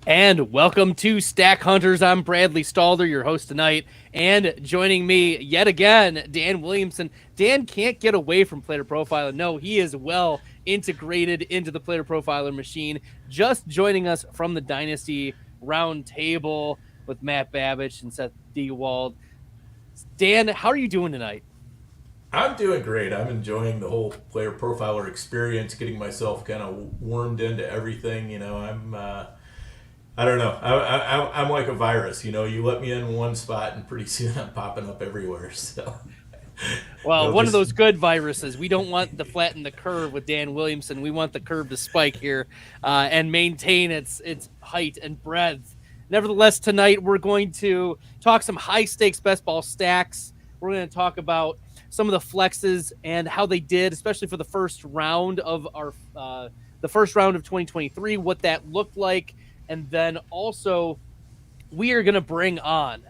And welcome to StackHunters. I'm Bradley Stalder, your host tonight. And joining me yet again, Dan Williamson. Dan can't get away from Player Profiler. No, he is well integrated into the Player Profiler machine. Just joining us from the Dynasty round table with Matt Babbage and Seth Dewald. Dan, how are you doing tonight? I'm doing great. I'm enjoying the whole Player Profiler experience, getting myself kind of warmed into everything. I don't know. I'm like a virus. You let me in one spot, and pretty soon I'm popping up everywhere. So, well, one of those good viruses. We don't want to flatten the curve with Dan Williamson. We want the curve to spike here and maintain its height and breadth. Nevertheless, tonight we're going to talk some high stakes best ball stacks. We're going to talk about some of the flexes and how they did, especially for the first round of the first round of 2023. What that looked like. And then also, we are going to bring on,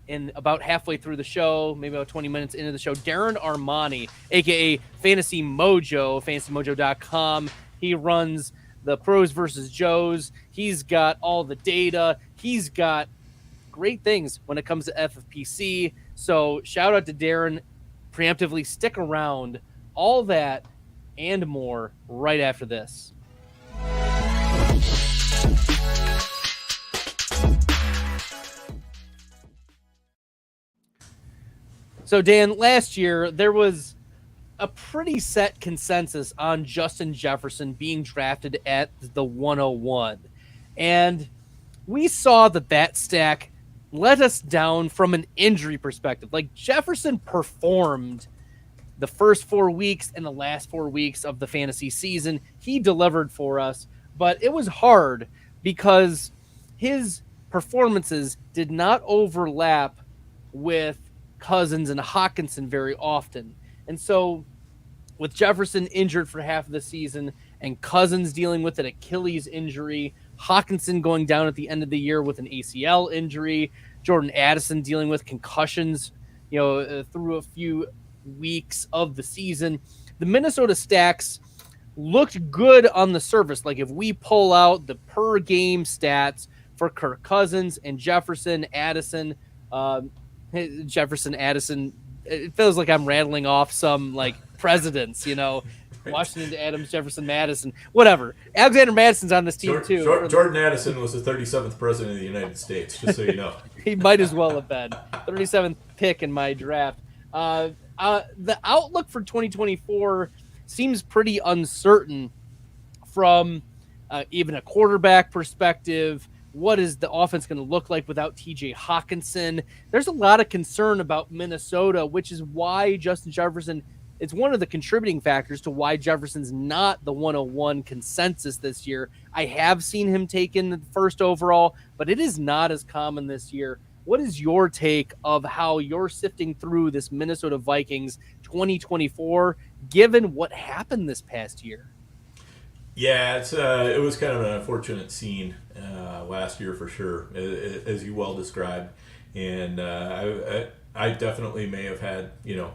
in about halfway through the show, maybe about 20 minutes into the show, Darren Armani, a.k.a. Fantasy Mojo, fantasymojo.com. He runs the Pros versus Joes. He's got all the data. He's got great things when it comes to FFPC. So shout out to Darren. Preemptively stick around. All that and more right after this. So, Dan, last year, there was a pretty set consensus on Justin Jefferson being drafted at the 101. And we saw that stack let us down from an injury perspective. Like, Jefferson performed the first 4 weeks and the last 4 weeks of the fantasy season. He delivered for us, but it was hard because his performances did not overlap with Cousins and Hockenson very often. And so with Jefferson injured for half of the season and Cousins dealing with an Achilles injury, Hockenson going down at the end of the year with an ACL injury, Jordan Addison dealing with concussions, through a few weeks of the season, the Minnesota stacks looked good on the surface. Like if we pull out the per game stats for Kirk Cousins and Jefferson, Addison, it feels like I'm rattling off some like presidents, Washington, Adams, Jefferson, Madison, whatever. Alexander Madison's on this team too. Jordan Addison was the 37th president of the United States, just so you know. He might as well have been 37th pick in my draft. The outlook for 2024 seems pretty uncertain from even a quarterback perspective. What is the offense going to look like without TJ Hockenson? There's a lot of concern about Minnesota, which is why Justin Jefferson, it's one of the contributing factors to why Jefferson's not the 101 consensus this year. I have seen him taken the first overall, but it is not as common this year. What is your take of how you're sifting through this Minnesota Vikings 2024, given what happened this past year? Yeah, it was kind of an unfortunate scene last year for sure, as you well described. And I definitely may have had,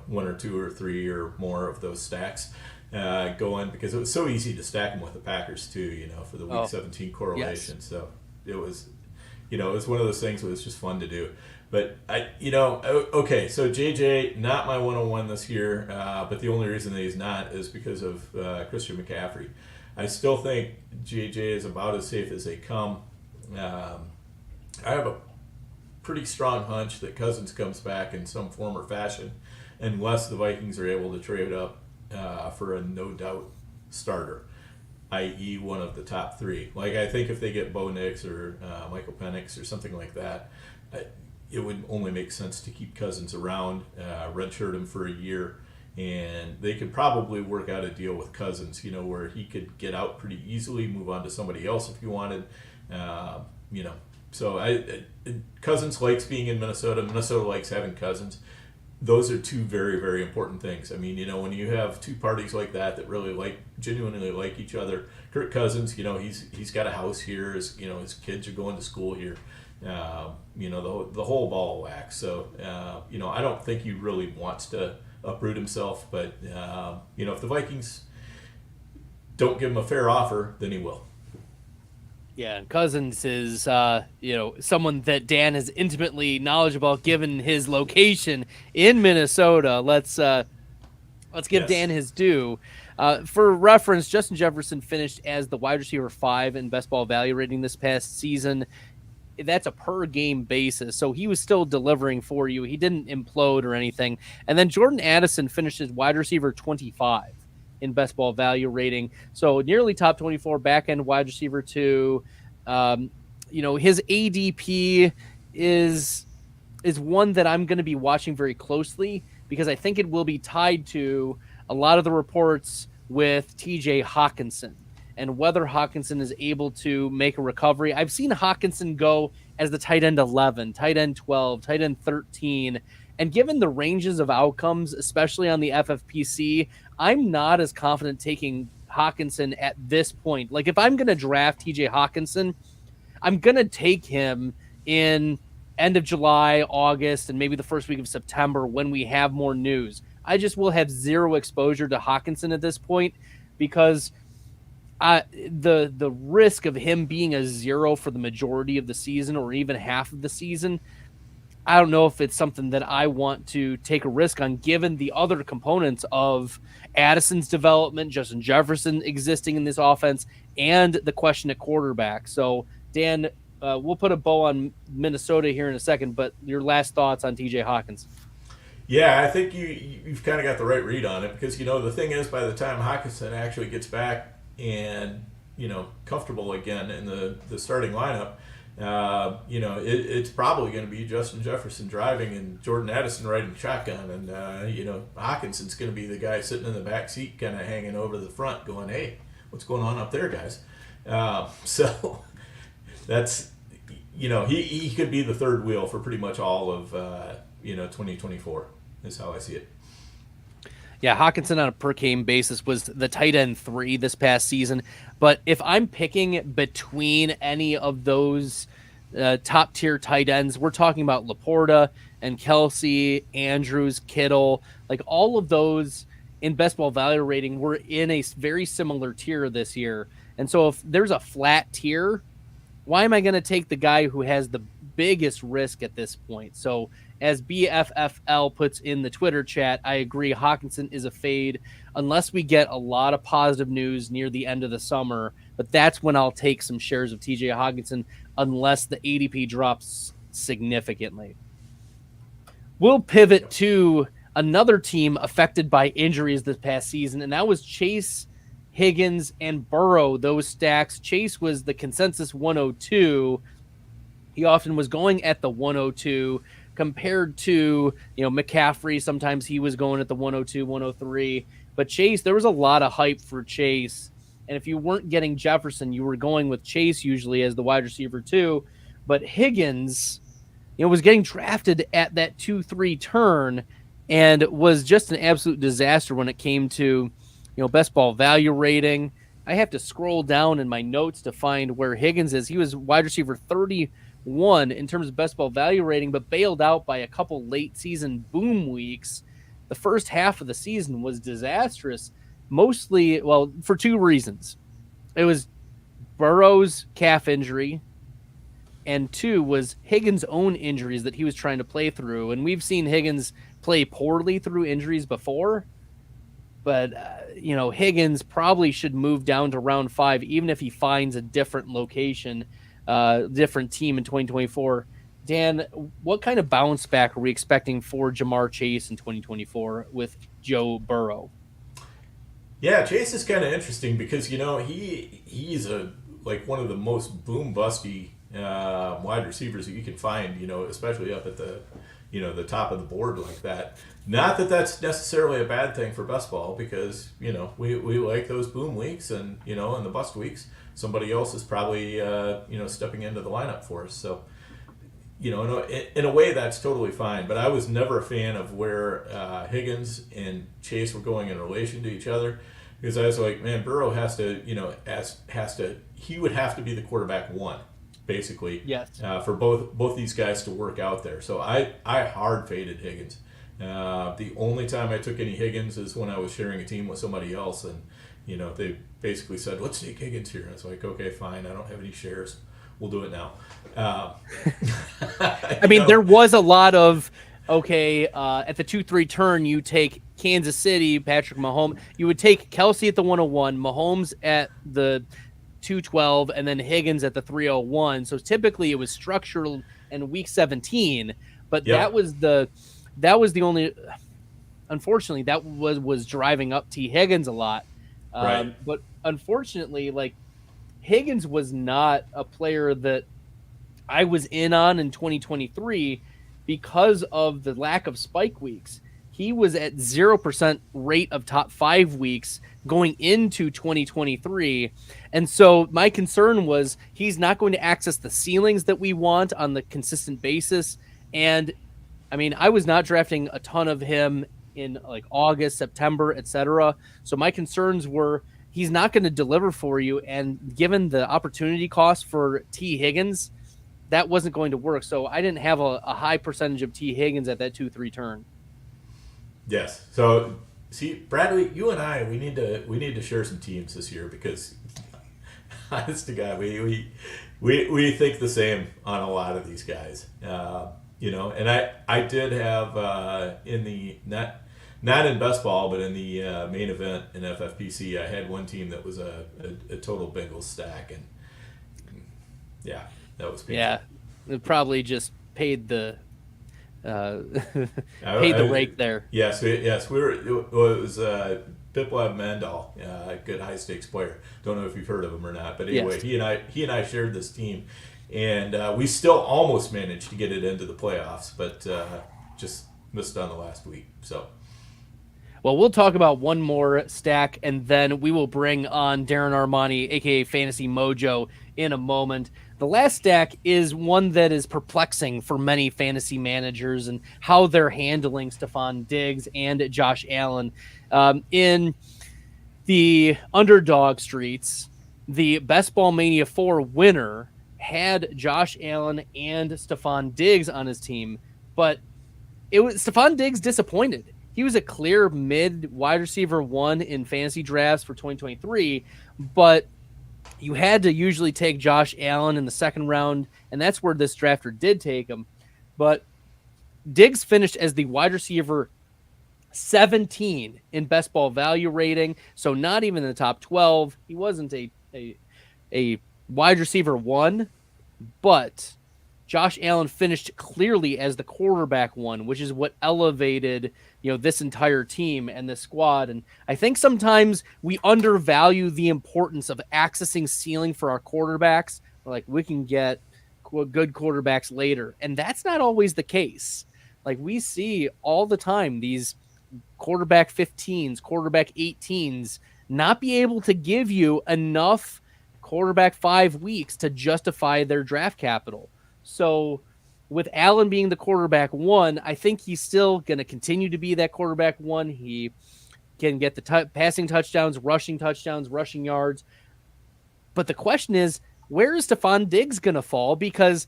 one or two or three or more of those stacks going because it was so easy to stack them with the Packers too, for the Week 17 correlation. Yes. So it was, it was one of those things where it's just fun to do. But okay, so JJ, not my 101 this year, but the only reason that he's not is because of Christian McCaffrey. I still think JJ is about as safe as they come. I have a pretty strong hunch that Cousins comes back in some form or fashion, unless the Vikings are able to trade up for a no-doubt starter, i.e. one of the top three. Like, I think if they get Bo Nix or Michael Penix or something like that, it would only make sense to keep Cousins around, redshirt him for a year, and they could probably work out a deal with Cousins, where he could get out pretty easily, move on to somebody else if he wanted, So Cousins likes being in Minnesota. Minnesota likes having Cousins. Those are two very, very important things. I mean, when you have two parties like that really genuinely like each other. Kirk Cousins, he's got a house here. His kids are going to school here. the whole ball of wax. So, I don't think he really wants to uproot himself. But, if the Vikings don't give him a fair offer, then he will. Yeah, and Cousins is, someone that Dan is intimately knowledgeable given his location in Minnesota. Let's give Yes. Dan his due. For reference, Justin Jefferson finished as the wide receiver 5 in best ball value rating this past season. That's a per game basis, so he was still delivering for you. He didn't implode or anything. And then Jordan Addison finished as wide receiver 25 in best ball value rating, so nearly top 24, back end wide receiver 2. His ADP is one that I'm going to be watching very closely because I think it will be tied to a lot of the reports with TJ Hawkinson and whether Hawkinson is able to make a recovery. I've seen Hawkinson go as the tight end 11, tight end 12, tight end 13. And given the ranges of outcomes, especially on the FFPC, I'm not as confident taking Hawkinson at this point. Like if I'm going to draft TJ Hawkinson, I'm going to take him in end of July, August, and maybe the first week of September when we have more news. I just will have zero exposure to Hawkinson at this point because the risk of him being a zero for the majority of the season or even half of the season, I don't know if it's something that I want to take a risk on given the other components of Addison's development, Justin Jefferson existing in this offense, and the question at quarterback. So, Dan, we'll put a bow on Minnesota here in a second, but your last thoughts on TJ Hawkins. Yeah, I think you've kind of got the right read on it because the thing is, by the time Hawkinson actually gets back and comfortable again in the starting lineup, it's probably going to be Justin Jefferson driving and Jordan Addison riding shotgun, and Hawkinson's going to be the guy sitting in the back seat, kind of hanging over the front, going, "Hey, what's going on up there, guys?" So that's he could be the third wheel for pretty much all of 2024 is how I see it. Yeah, Hawkinson on a per game basis was the tight end 3 this past season. But if I'm picking between any of those top tier tight ends, we're talking about Laporta and Kelsey, Andrews, Kittle, like all of those in best ball value rating were in a very similar tier this year. And so if there's a flat tier, why am I going to take the guy who has the biggest risk at this point? So as BFFL puts in the Twitter chat, I agree. Hawkinson is a fade unless we get a lot of positive news near the end of the summer. But that's when I'll take some shares of TJ Hawkinson unless the ADP drops significantly. We'll pivot to another team affected by injuries this past season, and that was Chase, Higgins, and Burrow, those stacks. Chase was the consensus 102. He often was going at the 102 compared to, McCaffrey. Sometimes he was going at the 102, 103. But Chase, there was a lot of hype for Chase. And if you weren't getting Jefferson, you were going with Chase usually as the wide receiver 2. But Higgins, was getting drafted at that 2-3 turn and was just an absolute disaster when it came to, best ball value rating. I have to scroll down in my notes to find where Higgins is. He was wide receiver 31 in terms of best ball value rating, but bailed out by a couple late season boom weeks. The first half of the season was disastrous, mostly, for 2 reasons. It was Burrow's calf injury, and 2 was Higgins' own injuries that he was trying to play through. And we've seen Higgins play poorly through injuries before, but, Higgins probably should move down to round 5, even if he finds a different location, different team in 2024. Dan, what kind of bounce back are we expecting for Jamar Chase in 2024 with Joe Burrow? Yeah, Chase is kind of interesting because he's one of the most boom busty wide receivers that you can find. Especially up at the the top of the board like that. Not that that's necessarily a bad thing for best ball because we like those boom weeks and in the bust weeks somebody else is probably stepping into the lineup for us. So in a way that's totally fine. But I was never a fan of where Higgins and Chase were going in relation to each other because I was like, man, Burrow has to he would have to be the quarterback 1 basically, Yes. for both these guys to work out there. So I hard faded Higgins. The only time I took any Higgins is when I was sharing a team with somebody else, and they basically said, "Let's take Higgins here." And I was like, "Okay, fine. I don't have any shares. We'll do it now." Uh, I mean, there was a lot of okay at the 2-3 turn. You take Kansas City, Patrick Mahomes. You would take Kelsey at the 101, Mahomes at the 212, and then Higgins at the 301. So typically it was structural in week 17, but Yep. that was the only. Unfortunately, that was driving up T Higgins a lot. Right. But unfortunately, like Higgins was not a player that I was in 2023 because of the lack of spike weeks. He was at 0% rate of top 5 weeks going into 2023. And so my concern was he's not going to access the ceilings that we want on the consistent basis. And I mean, I was not drafting a ton of him in like August, September, etc. So my concerns were he's not going to deliver for you. And given the opportunity cost for T Higgins, that wasn't going to work. So I didn't have a high percentage of T Higgins at that 2-3 turn. Yes. So see, Bradley, you and I, we need to share some teams this year because, honest to God, we think the same on a lot of these guys. And I did have in the not in best ball, but in the main event in FFPC, I had one team that was a total Bengals stack, and yeah, that was painful. Yeah, it probably just paid the paid the rake there. Yes, we were. It was Biplav Mandal, a good high stakes player. Don't know if you've heard of him or not, but anyway, Yes. he and I shared this team, and we still almost managed to get it into the playoffs, but just missed on the last week. So. Well, we'll talk about one more stack, and then we will bring on Darren Armani, aka Fantasy Mojo, in a moment. The last stack is one that is perplexing for many fantasy managers and how they're handling Stephon Diggs and Josh Allen. In the underdog streets, the Best Ball Mania 4 winner had Josh Allen and Stephon Diggs on his team, but Stephon Diggs disappointed. He was a clear mid wide receiver 1 in fantasy drafts for 2023, but you had to usually take Josh Allen in the second round, and that's where this drafter did take him. But Diggs finished as the wide receiver 17 in best ball value rating, so not even in the top 12. He wasn't a wide receiver 1, but Josh Allen finished clearly as the quarterback 1, which is what elevated, this entire team and the squad. And I think sometimes we undervalue the importance of accessing ceiling for our quarterbacks. Like we can get good quarterbacks later, and that's not always the case. Like we see all the time these quarterback 15s, quarterback 18s not be able to give you enough quarterback 5 weeks to justify their draft capital. So with Allen being the quarterback 1, I think he's still going to continue to be that quarterback 1. He can get the passing touchdowns, rushing yards. But the question is, where is Stephon Diggs going to fall? Because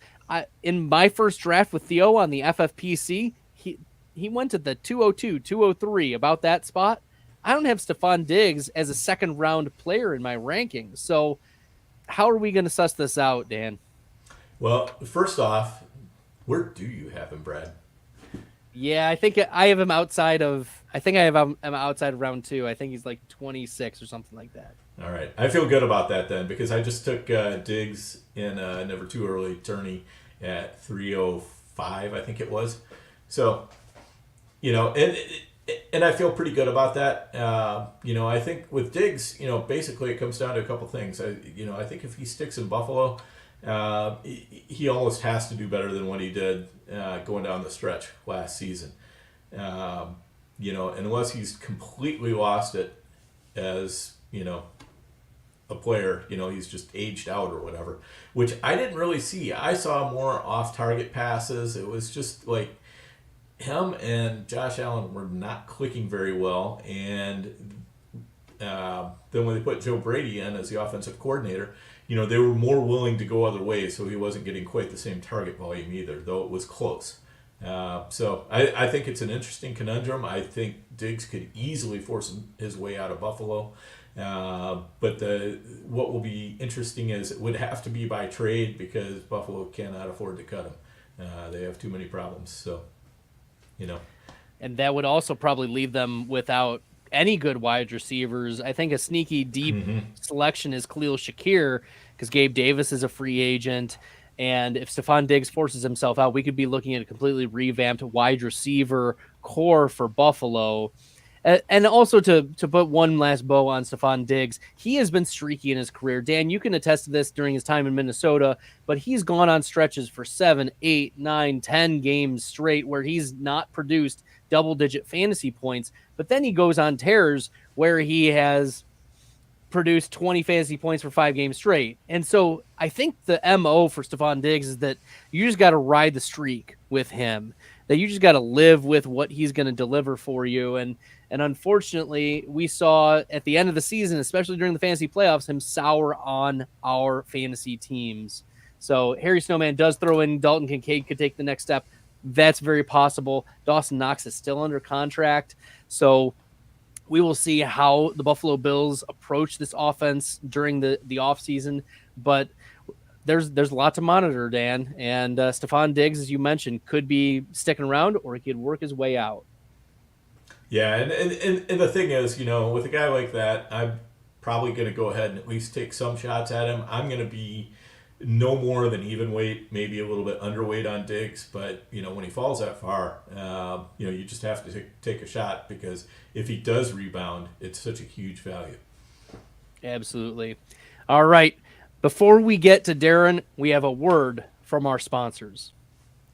in my first draft with Theo on the FFPC, he went to the 202, 203, about that spot. I don't have Stephon Diggs as a second round player in my rankings. So how are we going to suss this out, Dan? Well, first off, where do you have him, Brad? Yeah, I think I have him outside of. I think I have him outside of round 2. I think he's like 26 or something like that. All right, I feel good about that then because I just took Diggs in never too early tourney at 305, I think it was. So, and I feel pretty good about that. I think with Diggs, basically it comes down to a couple things. I think if he sticks in Buffalo. He almost has to do better than what he did going down the stretch last season. Unless he's completely lost it as, a player, he's just aged out or whatever, which I didn't really see. I saw more off-target passes. It was just like him and Josh Allen were not clicking very well. And then when they put Joe Brady in as the offensive coordinator, they were more willing to go other ways, so he wasn't getting quite the same target volume either, though it was close. So I think it's an interesting conundrum. I think Diggs could easily force his way out of Buffalo. But what will be interesting is it would have to be by trade because Buffalo cannot afford to cut him. They have too many problems. So, And that would also probably leave them without any good wide receivers. I think a sneaky deep selection is Khalil Shakir because Gabe Davis is a free agent. And if Stephon Diggs forces himself out, we could be looking at a completely revamped wide receiver core for Buffalo. And also to put one last bow on Stephon Diggs, he has been streaky in his career. Dan, you can attest to this during his time in Minnesota, but he's gone on stretches for 7, 8, 9, 10 games straight where he's not produced double-digit fantasy points. But then he goes on tears where he has produced 20 fantasy points for 5 games straight. And so I think the MO for Stephon Diggs is that you just got to ride the streak with him, that you just got to live with what he's going to deliver for you. And unfortunately, we saw at the end of the season, especially during the fantasy playoffs, him sour on our fantasy teams. So Harry Snowman does throw in Dalton Kincaid could take the next step. That's very possible. Dawson Knox is still under contract. So we will see how the Buffalo Bills approach this offense during the offseason. But there's a lot to monitor, Dan. And Stephon Diggs, as you mentioned, could be sticking around or he could work his way out. Yeah, and the thing is, with a guy like that, I'm probably going to go ahead and at least take some shots at him. I'm going to be no more than even weight, maybe a little bit underweight on Diggs, but when he falls that far, you just have to take a shot because if he does rebound, it's such a huge value. Absolutely. All right. Before we get to Darren, we have a word from our sponsors.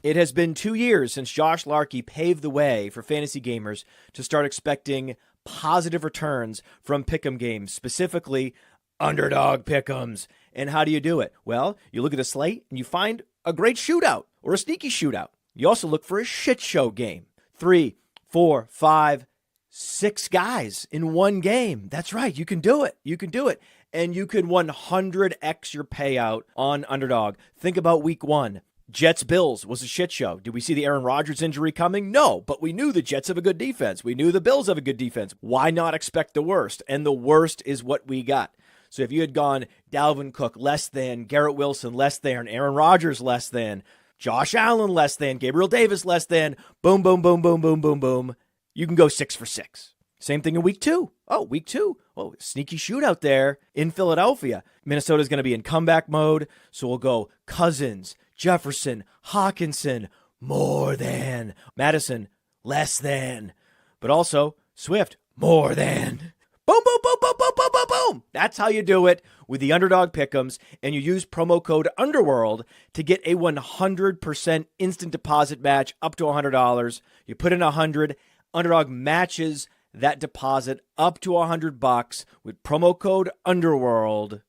It has been 2 years since Josh Larkey paved the way for fantasy gamers to start expecting positive returns from pick'em games, specifically underdog pick'ems. And how do you do it? Well, you look at a slate and you find a great shootout or a sneaky shootout. You also look for a shit show game. 3, 4, 5, 6 guys in one game. That's right. You can do it. You can do it. And you can 100x your payout on underdog. Think about week 1. Jets-Bills was a shit show. Did we see the Aaron Rodgers injury coming? No, but we knew the Jets have a good defense. We knew the Bills have a good defense. Why not expect the worst? And the worst is what we got. So if you had gone Dalvin Cook less than, Garrett Wilson less than, Aaron Rodgers less than, Josh Allen less than, Gabriel Davis less than, boom, boom, boom, boom, boom, boom, boom, you can go 6 for 6. Same thing in week 2. Oh, week 2. Oh, sneaky shootout there in Philadelphia. Minnesota's going to be in comeback mode, so we'll go Cousins, Jefferson, Hawkinson, more than. Madison, less than. But also, Swift, more than. Boom, boom, boom, boom, boom, boom, boom, boom. That's how you do it with the Underdog Pick'ems, and you use promo code UNDERWORLD to get a 100% instant deposit match up to $100. You put in $100, Underdog matches that deposit up to $100 with promo code UNDERWORLD.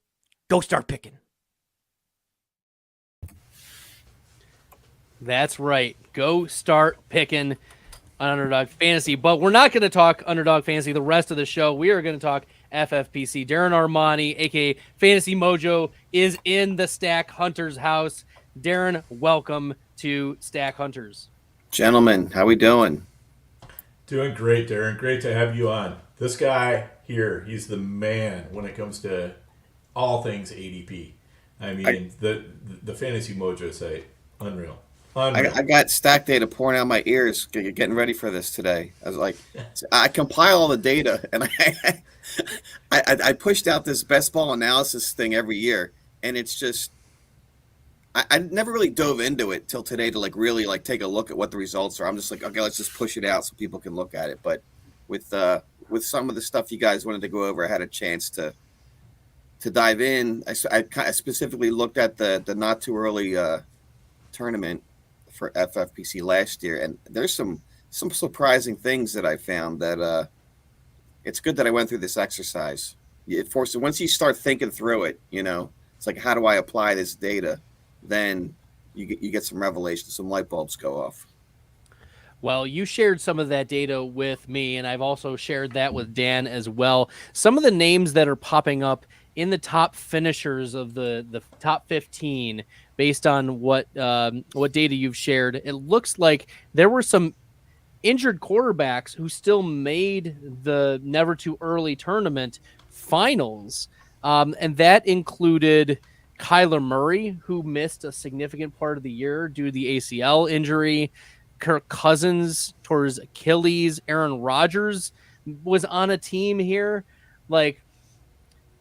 Go start picking. That's right. Go start picking on Underdog Fantasy. But we're not going to talk Underdog Fantasy the rest of the show. We are going to talk FFPC. Darren Armani, a.k.a. Fantasy Mojo, is in the StackHunters house. Darren, welcome to StackHunters. Gentlemen, how we doing? Doing great, Darren. Great to have you on. This guy here, he's the man when it comes to all things ADP. I mean, the Fantasy Mojo site, unreal. I got stack data pouring out my ears getting ready for this today. I was like, I compile all the data, and I pushed out this Bestball analysis thing every year, and it's just I never really dove into it till today to really take a look at what the results are. I'm just like, okay, let's just push it out so people can look at it. But with some of the stuff you guys wanted to go over, I had a chance to dive in. I specifically looked at the not too early tournament for FFPC last year, and there's some surprising things that I found that it's good that I went through this exercise. It forces, once you start thinking through it, it's like, how do I apply this data? Then you get some revelations, some light bulbs go off. Well, you shared some of that data with me, and I've also shared that with Dan as well. Some of the names that are popping up in the top finishers of the top 15 based on what data you've shared, it looks like there were some injured quarterbacks who still made the Never Too Early tournament finals. And that included Kyler Murray, who missed a significant part of the year due to the ACL injury, Kirk Cousins towards Achilles, Aaron Rodgers was on a team here. Like,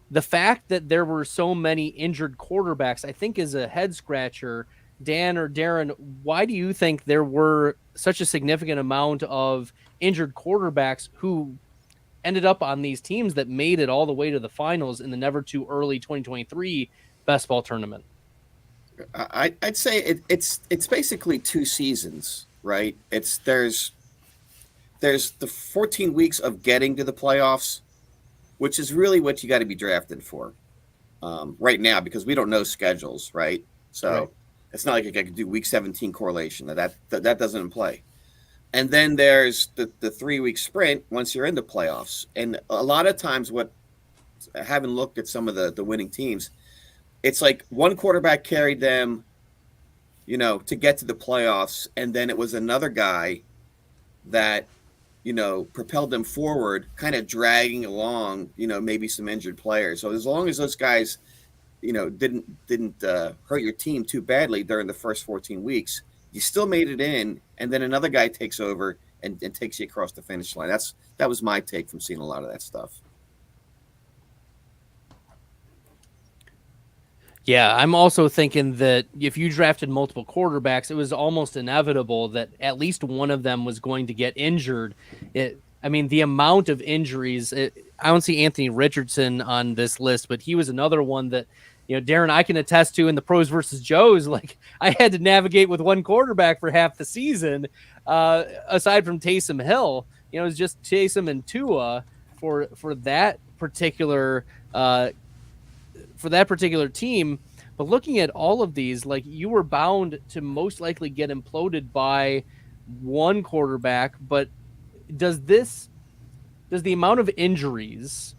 the fact that there were so many injured quarterbacks, I think, is a head scratcher. Dan or Darren, why do you think there were such a significant amount of injured quarterbacks who ended up on these teams that made it all the way to the finals in the Never Too Early 2023 Best Ball tournament? I'd say it's basically 2 seasons, right? There's the 14 weeks of getting to the playoffs, which is really what you got to be drafted for right now, because we don't know schedules, right? So right. It's not like I could do week 17 correlation. That doesn't play. And then there's the 3-week sprint once you're in the playoffs. And a lot of times, having looked at some of the winning teams, it's like one quarterback carried them, to get to the playoffs, and then it was another guy that propelled them forward, kind of dragging along, maybe some injured players. So as long as those guys, didn't hurt your team too badly during the first 14 weeks, you still made it in, and then another guy takes over and takes you across the finish line. That was my take from seeing a lot of that stuff. Yeah, I'm also thinking that if you drafted multiple quarterbacks, it was almost inevitable that at least one of them was going to get injured. The amount of injuries, I don't see Anthony Richardson on this list, but he was another one that, Darren, I can attest to in the Pros versus Joes. Like, I had to navigate with one quarterback for half the season, aside from Taysom Hill. It was just Taysom and Tua for that particular team. But looking at all of these, like, you were bound to most likely get imploded by one quarterback. But does the amount of injuries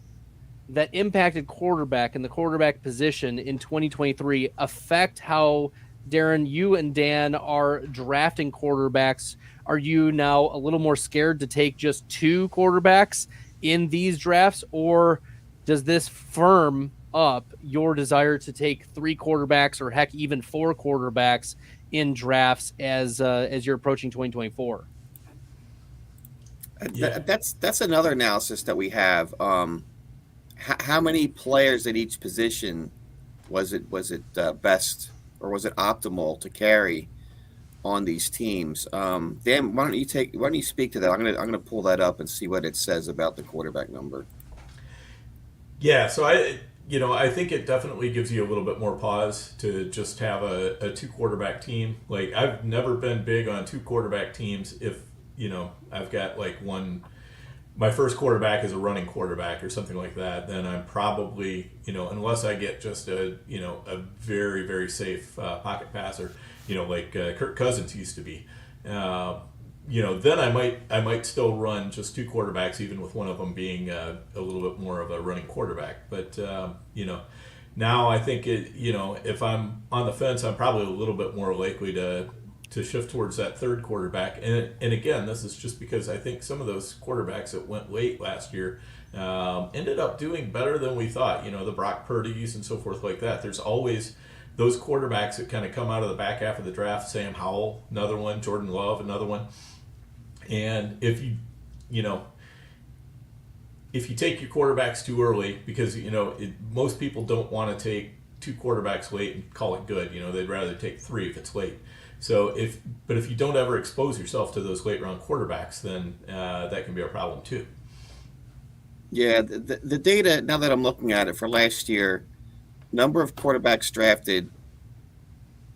that impacted quarterback and the quarterback position in 2023 affect how, Darren, you and Dan are drafting quarterbacks? Are you now a little more scared to take just 2 quarterbacks in these drafts, or does this firm up your desire to take 3 quarterbacks, or heck, even 4 quarterbacks in drafts as you're approaching 2024? Yeah. That's another analysis that we have. How many players at each position was it best, or was it optimal to carry on these teams? Dan, why don't you speak to that? I'm gonna pull that up and see what it says about the quarterback number. Yeah, so I think it definitely gives you a little bit more pause to just have a 2-quarterback team. Like, I've never been big on 2-quarterback teams if, I've got like my first quarterback is a running quarterback or something like that, then I'm probably, unless I get just a very, very safe pocket passer, like Kirk Cousins used to be, then I might still run just 2 quarterbacks, even with one of them being a little bit more of a running quarterback. But, now I think if I'm on the fence, I'm probably a little bit more likely to shift towards that 3rd quarterback. And again, this is just because I think some of those quarterbacks that went late last year ended up doing better than we thought. The Brock Purdy's and so forth like that. There's always those quarterbacks that kind of come out of the back half of the draft. Sam Howell, another one. Jordan Love, another one. And if you take your quarterbacks too early, because most people don't want to take 2 quarterbacks late and call it good. They'd rather take 3 if it's late. So if you don't ever expose yourself to those late round quarterbacks, then that can be a problem too. Yeah, the data, now that I'm looking at it for last year, number of quarterbacks drafted,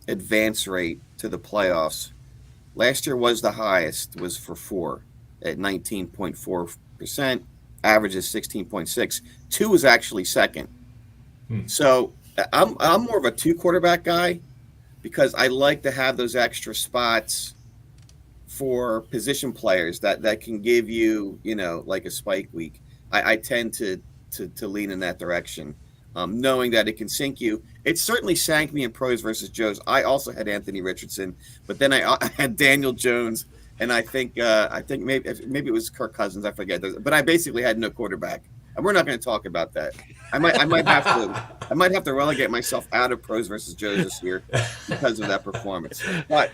advance rate to the playoffs. Last year was the highest, was for 4 at 19.4%. Average is 16.6. 2 was actually second. So I'm more of a 2-quarterback guy, because I like to have those extra spots for position players that can give you, like a spike week. I tend to lean in that direction. knowing that it can sink you. It certainly sank me in pros versus Joes. I also had Anthony Richardson, but then I had Daniel Jones, and I think maybe it was Kirk Cousins. I forget, but I basically had no quarterback. And we're not going to talk about that. I might have to relegate myself out of pros versus Joes this year because of that performance. But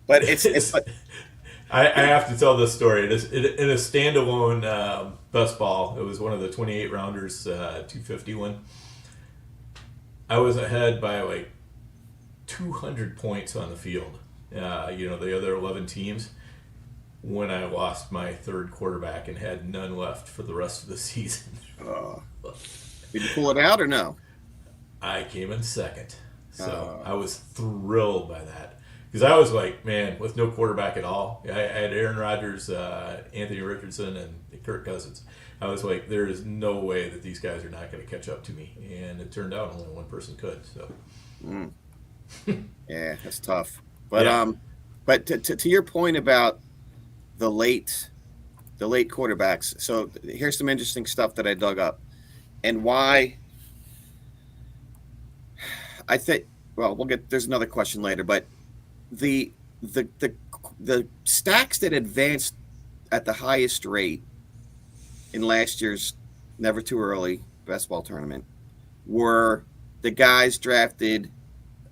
it's I have to tell this story. It is in a standalone best ball. It was one of the 28 rounders, 251. I was ahead by like 200 points on the field. The other 11 teams. When I lost my third quarterback and had none left for the rest of the season. Did you pull it out or no? I came in second. So I was thrilled by that. Because I was like, man, with no quarterback at all. I had Aaron Rodgers, Anthony Richardson, and Kirk Cousins. I was like, there is no way that these guys are not going to catch up to me. And it turned out only one person could. So, yeah, that's tough. But but to your point about the late quarterbacks. So here's some interesting stuff that I dug up, and why I think. Well, there's another question later, but the stacks that advanced at the highest rate in last year's Never Too Early best ball tournament were the guys drafted,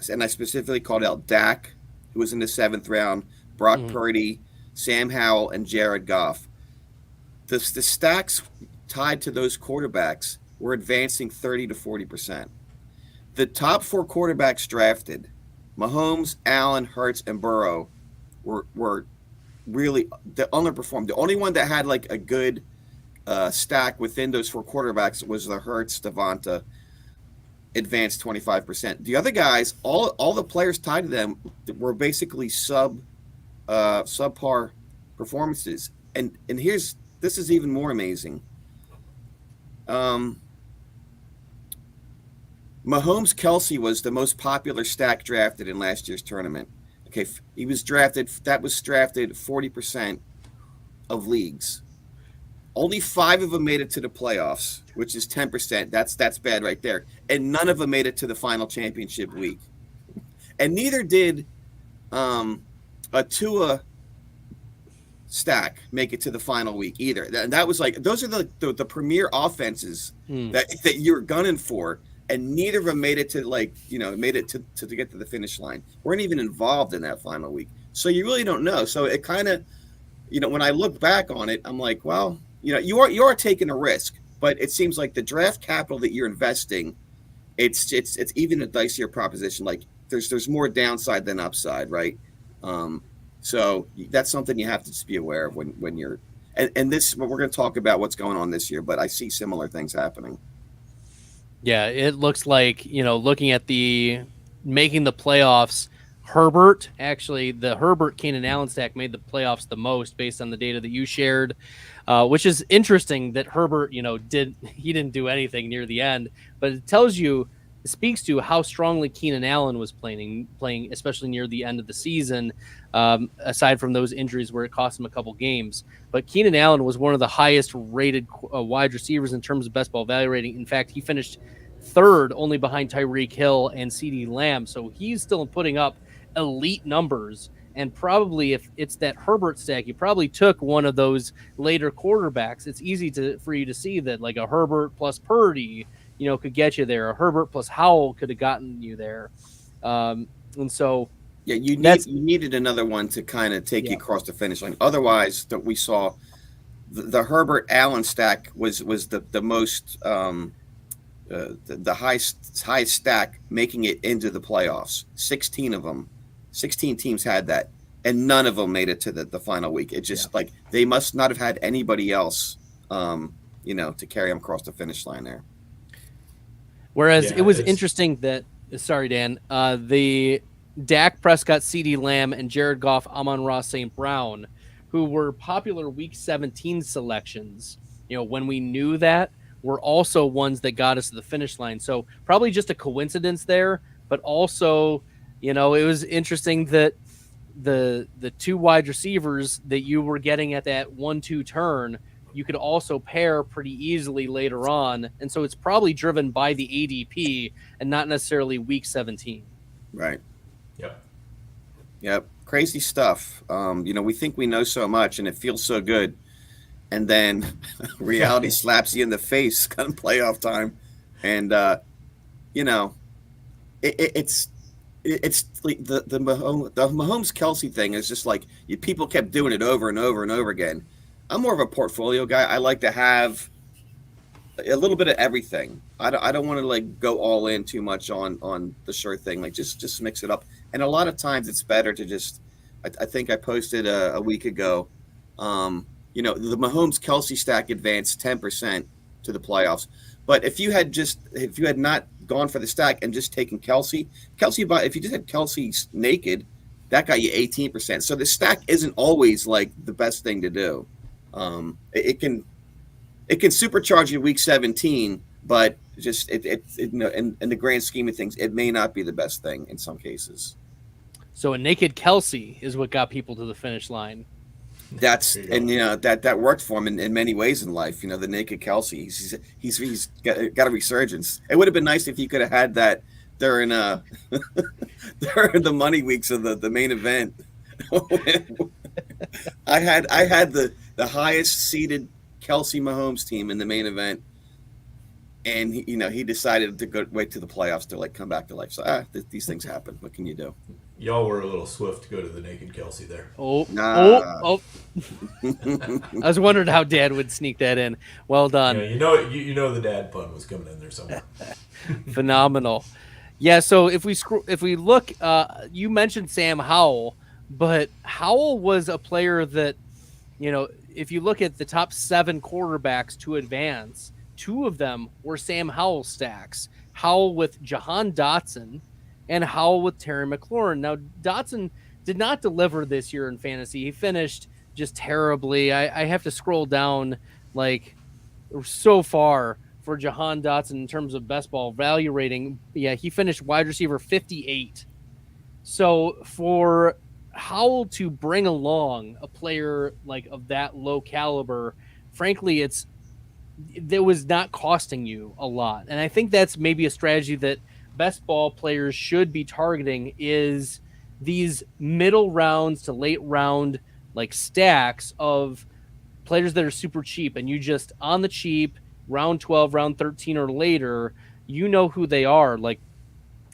and I specifically called out Dak, who was in the 7th round, Brock Purdy, Sam Howell, and Jared Goff. The stacks tied to those quarterbacks were advancing 30 to 40%. The top 4 quarterbacks drafted, Mahomes, Allen, Hurts, and Burrow, were really underperformed. The only one that had like a good stack within those 4 quarterbacks was the Hurts Devonta, advanced 25%. The other guys, all the players tied to them were basically subpar performances. And this is even more amazing. Mahomes Kelsey was the most popular stack drafted in last year's tournament. Okay, he was drafted 40% of leagues. Only 5 of them made it to the playoffs, which is 10%. That's bad right there. And none of them made it to the final championship week. And neither did a Tua stack make it to the final week either. And that was like, those are the premier offenses that you're gunning for. And neither of them made it to to get to the finish line. Weren't even involved in that final week. So you really don't know. So it kind of, when I look back on it, I'm like, well, you are taking a risk, but it seems like the draft capital that you're investing, it's even a dicier proposition. Like there's more downside than upside, right? So that's something you have to just be aware of when you're, and this, we're going to talk about what's going on this year, but I see similar things happening. Yeah, it looks like, looking at making the playoffs, Herbert, actually, the Herbert Keenan Allen stack made the playoffs the most based on the data that you shared, which is interesting that Herbert, didn't do anything near the end, but it speaks to how strongly Keenan Allen was playing, especially near the end of the season, aside from those injuries where it cost him a couple games. But Keenan Allen was one of the highest rated wide receivers in terms of best ball value rating. In fact, he finished 3rd, only behind Tyreek Hill and CeeDee Lamb. So he's still putting up elite numbers. And probably if it's that Herbert stack, you probably took one of those later quarterbacks. It's easy for you to see that like a Herbert plus Purdy, could get you there. A Herbert plus Howell could have gotten you there. And so, yeah, you needed another one to kind of take you across the finish line. Otherwise, that we saw the Herbert Allen stack was the most the highest stack making it into the playoffs. 16 teams had that, and none of them made it to the final week. It just like they must not have had anybody else, to carry them across the finish line there. Whereas it was interesting that, sorry, Dan, the Dak Prescott, CeeDee Lamb, and Jared Goff, Amon-Ra St. Brown, who were popular Week 17 selections, when we knew that, were also ones that got us to the finish line. So probably just a coincidence there, but also, it was interesting that the 2 wide receivers that you were getting at that 1-2 turn you could also pair pretty easily later on. And so it's probably driven by the ADP and not necessarily week 17. Right. Yep. Yep. Crazy stuff. We think we know so much and it feels so good. And then reality slaps you in the face come playoff time. And, it's like the Mahomes Kelsey thing is just like people kept doing it over and over and over again. I'm more of a portfolio guy. I like to have a little bit of everything. I don't want to like go all in too much on the sure thing. Like just mix it up. And a lot of times it's better to just. I think I posted a week ago. The Mahomes Kelsey stack advanced 10% to the playoffs. But if you had not gone for the stack and just taken Kelsey, if you just had Kelsey naked, that got you 18%. So the stack isn't always like the best thing to do. It can supercharge you week 17, but just in the grand scheme of things, it may not be the best thing in some cases. So a naked Kelsey is what got people to the finish line. That worked for him in many ways in life. The naked Kelsey, he's got a resurgence. It would have been nice if he could have had that during the money weeks of the main event. I had the highest seeded Kelsey Mahomes team in the main event, and he decided to wait to the playoffs to like come back to life. So these things happen. What can you do? Y'all were a little swift to go to the naked Kelsey there. I was wondering how Dad would sneak that in. Well done. Yeah, you know the dad pun was coming in there somewhere. Phenomenal. Yeah. So if we look, you mentioned Sam Howell, but Howell was a player that, if you look at the top 7 quarterbacks to advance, 2 of them were Sam Howell stacks. Howell with Jahan Dotson and Howell with Terry McLaurin. Now, Dotson did not deliver this year in fantasy. He finished just terribly. I have to scroll down like so far for Jahan Dotson in terms of best ball value rating. Yeah, he finished wide receiver 58. So for Howell to bring along a player like of that low caliber, frankly, it was not costing you a lot. And I think that's maybe a strategy that best ball players should be targeting, is these middle rounds to late round like stacks of players that are super cheap, and you just on the cheap, round 12, round 13 or later, who they are. Like,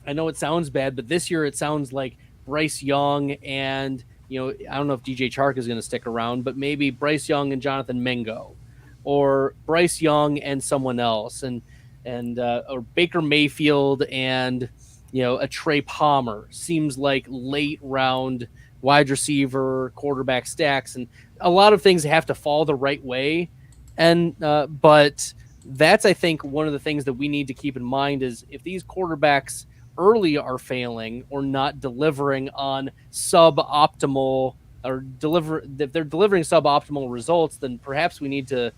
I know it sounds bad, but this year it sounds like Bryce Young and, I don't know if DJ Chark is going to stick around, but maybe Bryce Young and Jonathan Mingo, or Bryce Young and someone else, or Baker Mayfield and, a Trey Palmer seems like late round wide receiver quarterback stacks. And a lot of things have to fall the right way. But that's, I think, one of the things that we need to keep in mind is if these quarterbacks early are failing or not delivering on suboptimal if they're delivering suboptimal results, then perhaps we need to,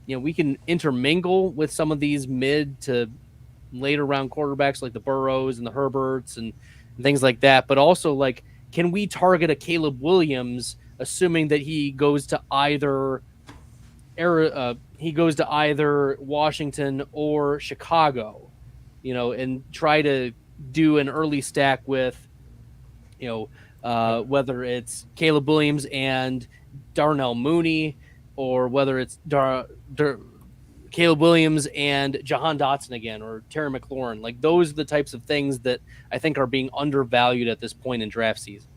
we can intermingle with some of these mid to later round quarterbacks like the Burrows and the Herberts and things like that. But also, like, can we target a Caleb Williams, assuming that he goes to either Washington or Chicago, and try to do an early stack with, whether it's Caleb Williams and Darnell Mooney, or whether it's Caleb Williams and Jahan Dotson again, or Terry McLaurin. Like, those are the types of things that I think are being undervalued at this point in draft season.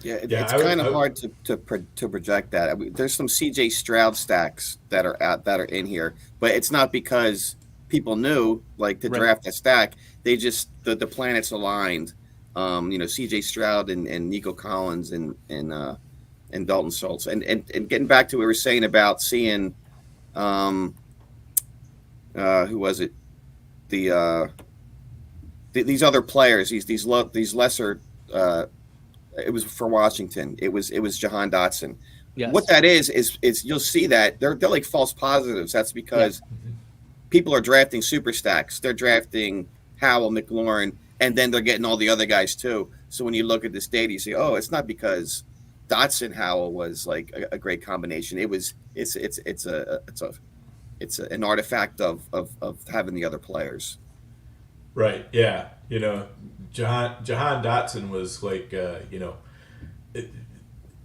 It's kind of hard to project that. There's some CJ Stroud stacks that are in here, but it's not because people knew like to draft a stack. They just the planets aligned. CJ Stroud and Nico Collins and Dalton Schultz. And getting back to what we were saying about seeing who was it? These other players, these lesser. It was for Washington. It was Jahan Dotson. Yes. What that is you'll see that they're like false positives. That's because people are drafting super stacks. They're drafting Howell, McLaurin, and then they're getting all the other guys too. So when you look at this data, you say, oh, it's not because Dotson Howell was like a great combination. It's an artifact of having the other players. Right. Yeah. Jahan Dotson was like, it,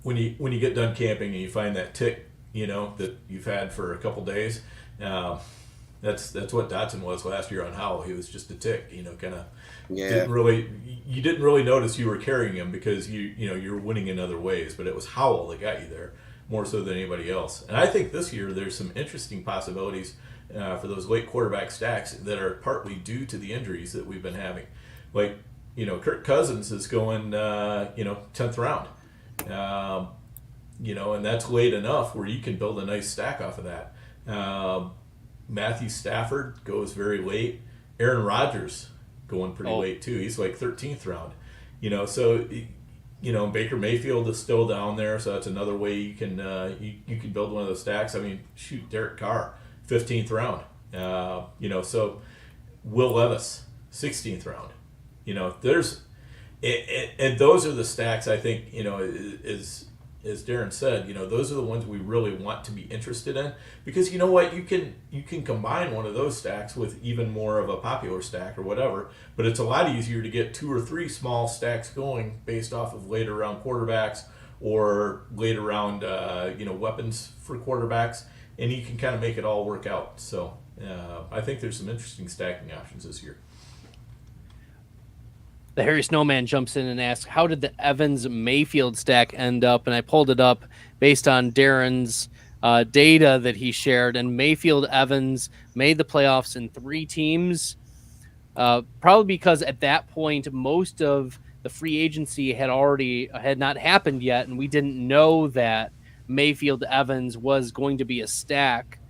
when you get done camping and you find that tick, that you've had for a couple days, uh, that's what Dotson was last year on Howell. He was just a tick, kind of Yeah. you didn't really notice you were carrying him because you're winning in other ways, but it was Howell that got you there more so than anybody else. And I think this year there's some interesting possibilities for those late quarterback stacks that are partly due to the injuries that we've been having. Like, Kirk Cousins is going, 10th round. And that's late enough where you can build a nice stack off of that. Matthew Stafford goes very late. Aaron Rodgers going pretty late too. He's like 13th round. So Baker Mayfield is still down there, so that's another way you can you can build one of those stacks. I mean, shoot, Derek Carr, 15th round. So Will Levis, 16th round. There's and those are the stacks I think, as Darren said, those are the ones we really want to be interested in, because you know what, you can combine one of those stacks with even more of a popular stack or whatever, but it's a lot easier to get 2 or 3 small stacks going based off of later round quarterbacks or later round weapons for quarterbacks, and you can kind of make it all work out. So I think there's some interesting stacking options this year. The Harry Snowman jumps in and asks, how did the Evans Mayfield stack end up? And I pulled it up based on Darren's data that he shared. And Mayfield Evans made the playoffs in 3 teams, probably because at that point, most of the free agency had not happened yet. And we didn't know that Mayfield Evans was going to be a stack.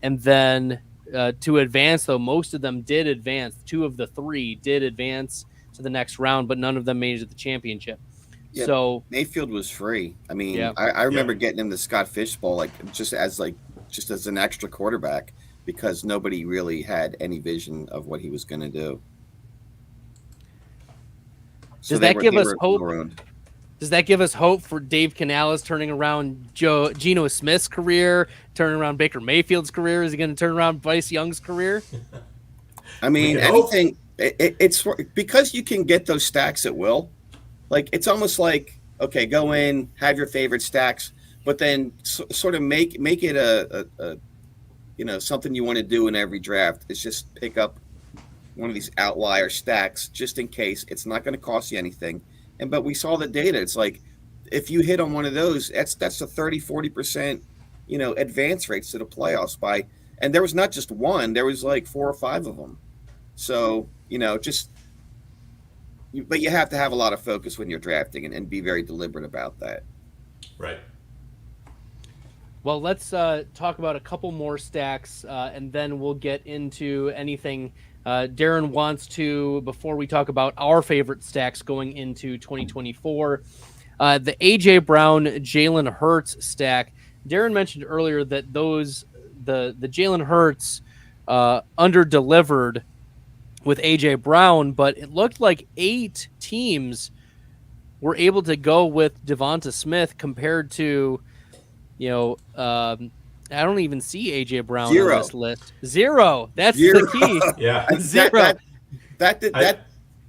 And then to advance, though, most of them did advance. 2 of the 3 did advance to the next round, but none of them made it to the championship. Yeah, so Mayfield was free. I mean, yeah. I remember getting him the Scott Fishbowl just as an extra quarterback, because nobody really had any vision of what he was going to do. Does that give us hope? Does that give us hope for Dave Canales turning around Geno Smith's career, turning around Baker Mayfield's career? Is he going to turn around Bryce Young's career? I mean, anything. It's because you can get those stacks at will. Like, it's almost like, okay, go in, have your favorite stacks, but then sort of make it a something you want to do in every draft. Is just pick up one of these outlier stacks just in case. It's not going to cost you anything. But we saw the data. It's like, if you hit on one of those, that's a 30-40% advance rates to the playoffs by. And there was not just one. There was like 4 or 5 of them. So, but you have to have a lot of focus when you're drafting and be very deliberate about that. Right. Well, let's talk about a couple more stacks, and then we'll get into anything Darren wants to before we talk about our favorite stacks going into 2024. The A.J. Brown, Jalen Hurts stack. Darren mentioned earlier that the Jalen Hurts under-delivered with A.J. Brown, but it looked like 8 teams were able to go with Devonta Smith compared to, I don't even see A.J. Brown 0 on this list. 0. That's 0. the key. Yeah. 0.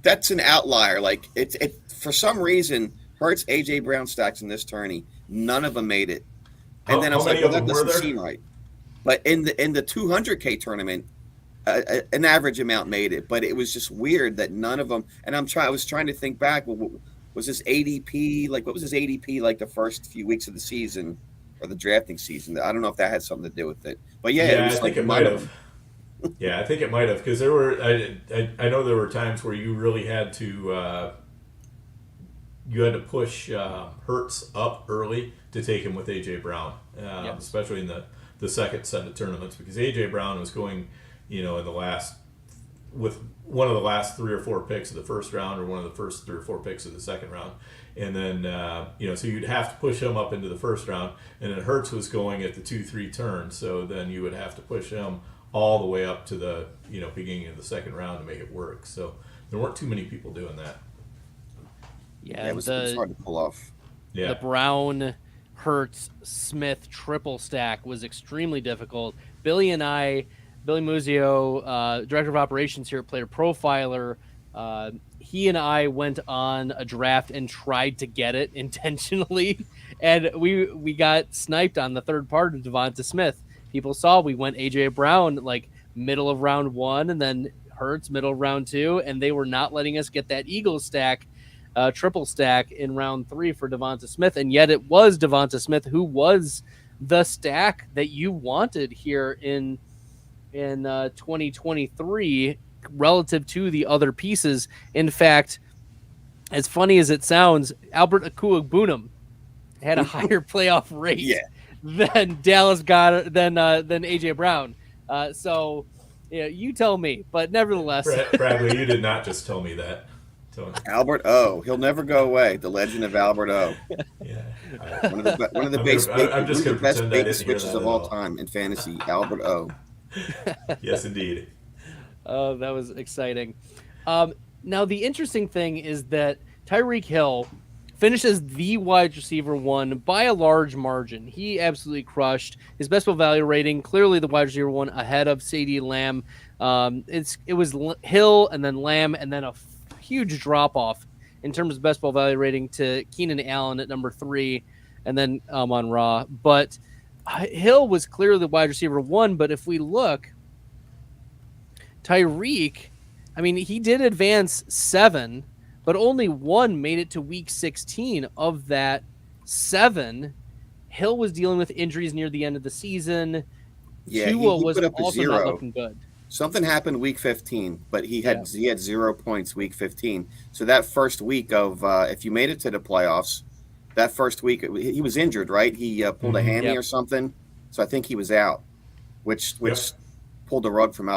That's an outlier. Like, it for some reason, Hurts A.J. Brown stacks in this tourney, none of them made it. And then I was like, well, that doesn't seem right. But in the 200K tournament, an average amount made it, but it was just weird that none of them. And I was trying to think back. Well, was this ADP? Like, what was his ADP like the first few weeks of the season or the drafting season? I don't know if that had something to do with it. But yeah, I think it might have. Yeah, I think it might have, because there were. I know there were times where you really had to. You had to push Hurts up early to take him with A.J. Brown, especially in the second set of tournaments, because A.J. Brown was going, in the last, with one of the last 3 or 4 picks of the first round, or one of the first 3 or 4 picks of the second round. And then, so you'd have to push him up into the first round, and then Hurts was going at the 2-3 turn. So then you would have to push him all the way up to the, beginning of the second round to make it work. So there weren't too many people doing that. Yeah, it was hard to pull off. Yeah. The Brown, Hertz, Smith triple stack was extremely difficult. Billy Muzio, director of operations here at Player Profiler, he and I went on a draft and tried to get it intentionally, and we got sniped on the third part of Devonta Smith. People saw we went AJ Brown like middle of round 1, and then Hertz middle of round 2, and they were not letting us get that Eagle stack, triple stack in round 3 for Devonta Smith, and yet it was Devonta Smith who was the stack that you wanted here in 2023 relative to the other pieces. In fact, as funny as it sounds, Albert Akuagbunam had a higher playoff rate than Dallas got than AJ Brown. So, yeah, you tell me. But nevertheless, Bradley, you did not just tell me that. Albert O. He'll never go away. The legend of Albert O. Yeah, one of the best bait switches of all time in fantasy. Albert O. Yes, indeed. Oh, that was exciting. Now, the interesting thing is that Tyreek Hill finishes the wide receiver 1 by a large margin. He absolutely crushed his best ball value rating. Clearly, the wide receiver 1 ahead of CeeDee Lamb. It was Hill and then Lamb, and then a huge drop off in terms of best ball value rating to Keenan Allen at number 3, and then Amon-Ra. But Hill was clearly the wide receiver 1. But if we look, Tyreek, I mean, he did advance 7, but only 1 made it to week 16 of that 7. Hill was dealing with injuries near the end of the season. Yeah, Tua he was put up a also 0. not looking good. Something happened week 15, but he had 0 points week 15. So that first week of if you made it to the playoffs, that first week he was injured, right? He pulled a hammy or something. So I think he was out, which pulled the rug from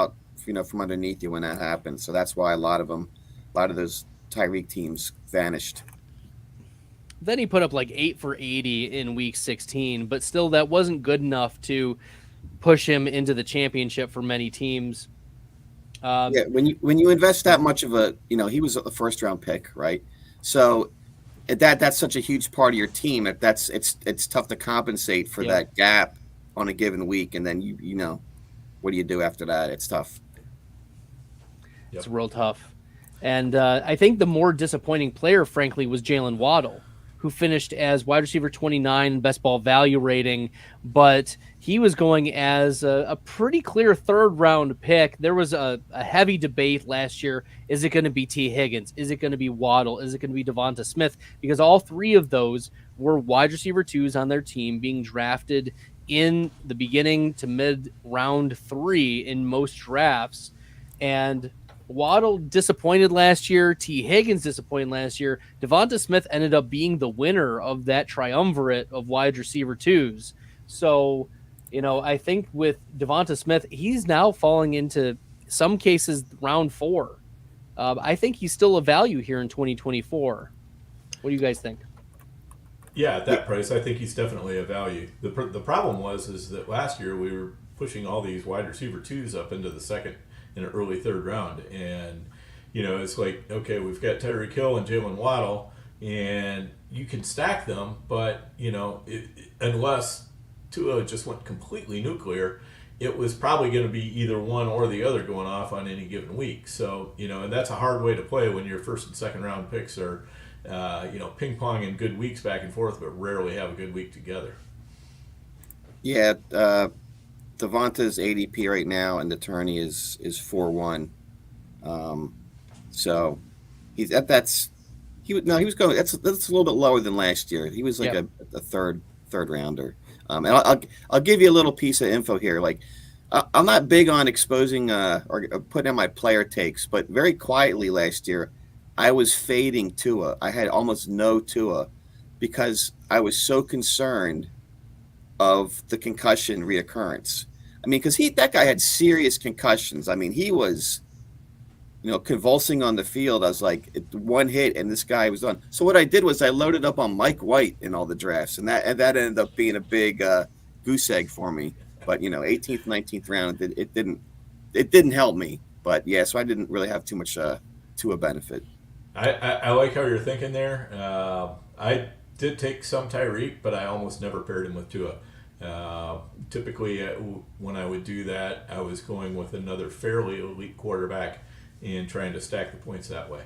underneath you when that happened. So that's why a lot of those Tyreek teams vanished. Then he put up like 8 for 80 in week 16, but still that wasn't good enough to push him into the championship for many teams. When you invest that much of he was a first round pick, right? So that's such a huge part of your team. It's tough to compensate for that gap on a given week, and then what do you do after that? It's tough. It's real tough. And I think the more disappointing player, frankly, was Jalen Waddle, who finished as wide receiver 29 best ball value rating, but he was going as a pretty clear third-round pick. There was a heavy debate last year. Is it going to be T. Higgins? Is it going to be Waddle? Is it going to be Devonta Smith? Because all 3 of those were wide receiver 2s on their team being drafted in the beginning to mid-round 3 in most drafts. And Waddle disappointed last year. T. Higgins disappointed last year. Devonta Smith ended up being the winner of that triumvirate of wide receiver 2s. So, I think with Devonta Smith, he's now falling into some cases round 4. I think he's still a value here in 2024. What do you guys think? Yeah, at that price, I think he's definitely a value. The problem is that last year we were pushing all these wide receiver 2s up into the second and early third round, and it's like, okay, we've got Tyreek Hill and Jalen Waddle, and you can stack them, but unless Tua just went completely nuclear, it was probably going to be either one or the other going off on any given week. So and that's a hard way to play when your first and second round picks are ping ponging good weeks back and forth, but rarely have a good week together. Yeah, Devonta's ADP right now and the tourney is 4-1. So that's a little bit lower than last year. He was like a third rounder. And I'll give you a little piece of info here. Like, I'm not big on exposing or putting in my player takes, but very quietly last year, I was fading Tua. I had almost no Tua because I was so concerned of the concussion reoccurrence. I mean, because that guy had serious concussions. I mean, he was, convulsing on the field. I was like, one hit and this guy was done. So what I did was I loaded up on Mike White in all the drafts, and that ended up being a big goose egg for me. But 18th, 19th round, it didn't help me. But yeah, so I didn't really have too much Tua benefit. I like how you're thinking there. I did take some Tyreek, but I almost never paired him with Tua. Typically, when I would do that, I was going with another fairly elite quarterback and trying to stack the points that way.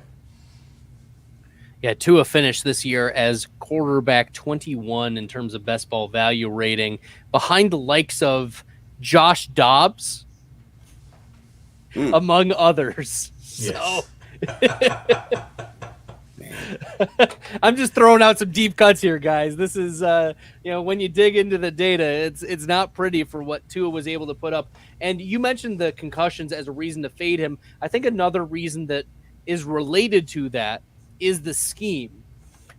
Yeah, Tua finished this year as quarterback 21 in terms of best ball value rating, behind the likes of Josh Dobbs, among others. Yes. So I'm just throwing out some deep cuts here, guys. This is, when you dig into the data, it's not pretty for what Tua was able to put up. And you mentioned the concussions as a reason to fade him. I think another reason that is related to that is the scheme,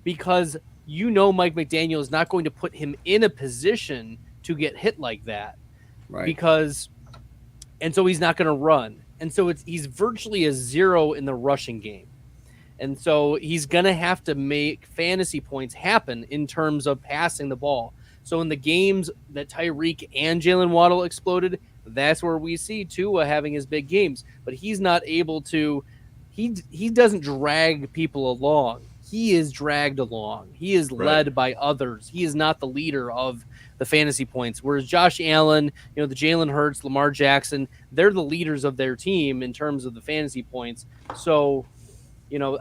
because Mike McDaniel is not going to put him in a position to get hit like that, Right. And so he's not going to run. And so he's virtually a zero in the rushing game. And so he's going to have to make fantasy points happen in terms of passing the ball. So in the games that Tyreek and Jalen Waddle exploded, that's where we see Tua having his big games. But he's not able to – he doesn't drag people along. He is dragged along. He is led by others. He is not the leader of the fantasy points. Whereas Josh Allen, the Jalen Hurts, Lamar Jackson, they're the leaders of their team in terms of the fantasy points. So –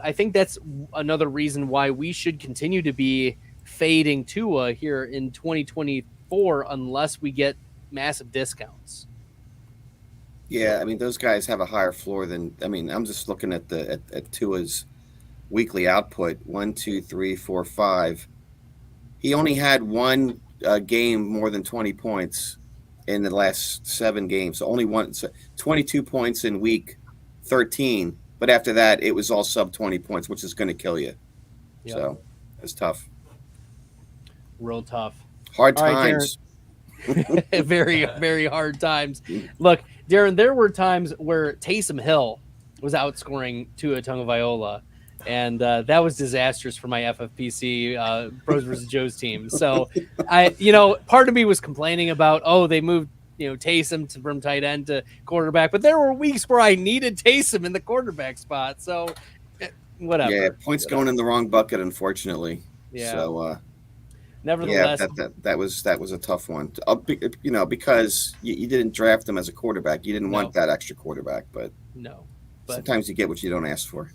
I think that's another reason why we should continue to be fading Tua here in 2024 unless we get massive discounts. Yeah, I mean, those guys have a higher floor than. I mean, I'm just looking at at Tua's weekly output: 1, 2, 3, 4, 5. He only had one game more than 20 points in the last 7 games. So only 22 points in week 13. But after that, it was all sub 20 points, which is going to kill you. Yep. So it's tough. Real tough. Hard times. Right, very, very hard times. Look, Darren, there were times where Taysom Hill was outscoring Tua Tagovailoa, and that was disastrous for my FFPC Pros vs. Joe's team. So part of me was complaining about, they moved Taysom from tight end to quarterback, but there were weeks where I needed Taysom in the quarterback spot. So whatever. Yeah, points going in the wrong bucket, unfortunately. Yeah. So nevertheless, that was a tough one. Because you didn't draft him as a quarterback. You didn't want that extra quarterback, but sometimes you get what you don't ask for.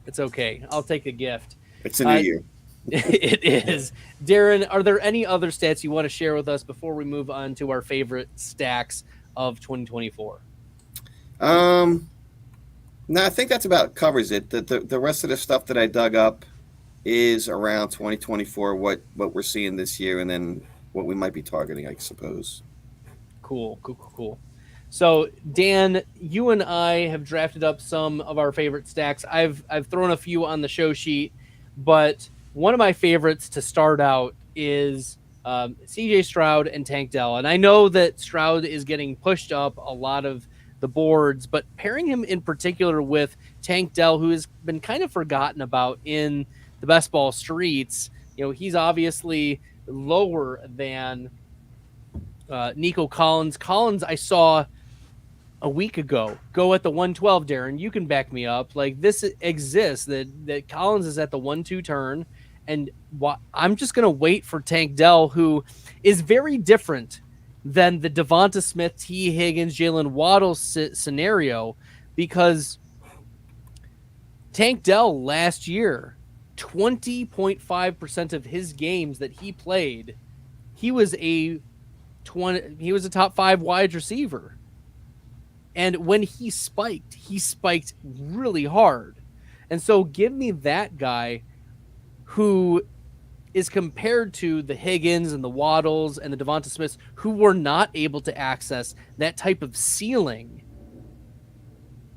It's okay. I'll take a gift. It's a new year. It is. Darren, are there any other stats you want to share with us before we move on to our favorite stacks of 2024? No, I think that's about covers it. The rest of the stuff that I dug up is around 2024, what we're seeing this year, and then what we might be targeting, I suppose. Cool. So, Dan, you and I have drafted up some of our favorite stacks. I've thrown a few on the show sheet, but one of my favorites to start out is CJ Stroud and Tank Dell. And I know that Stroud is getting pushed up a lot of the boards, but pairing him in particular with Tank Dell, who has been kind of forgotten about in the best ball streets, he's obviously lower than Nico Collins. Collins, I saw a week ago go at the 112. Darren, you can back me up. Like, this exists, that Collins is at the 1-2 turn. And I'm just going to wait for Tank Dell, who is very different than the Devonta Smith, T. Higgins, Jalen Waddle scenario, because Tank Dell last year, 20.5% of his games that he played, he was a top 5 wide receiver. And when he spiked really hard. And so give me that guy who is compared to the Higgins and the Waddles and the Devonta Smiths, who were not able to access that type of ceiling.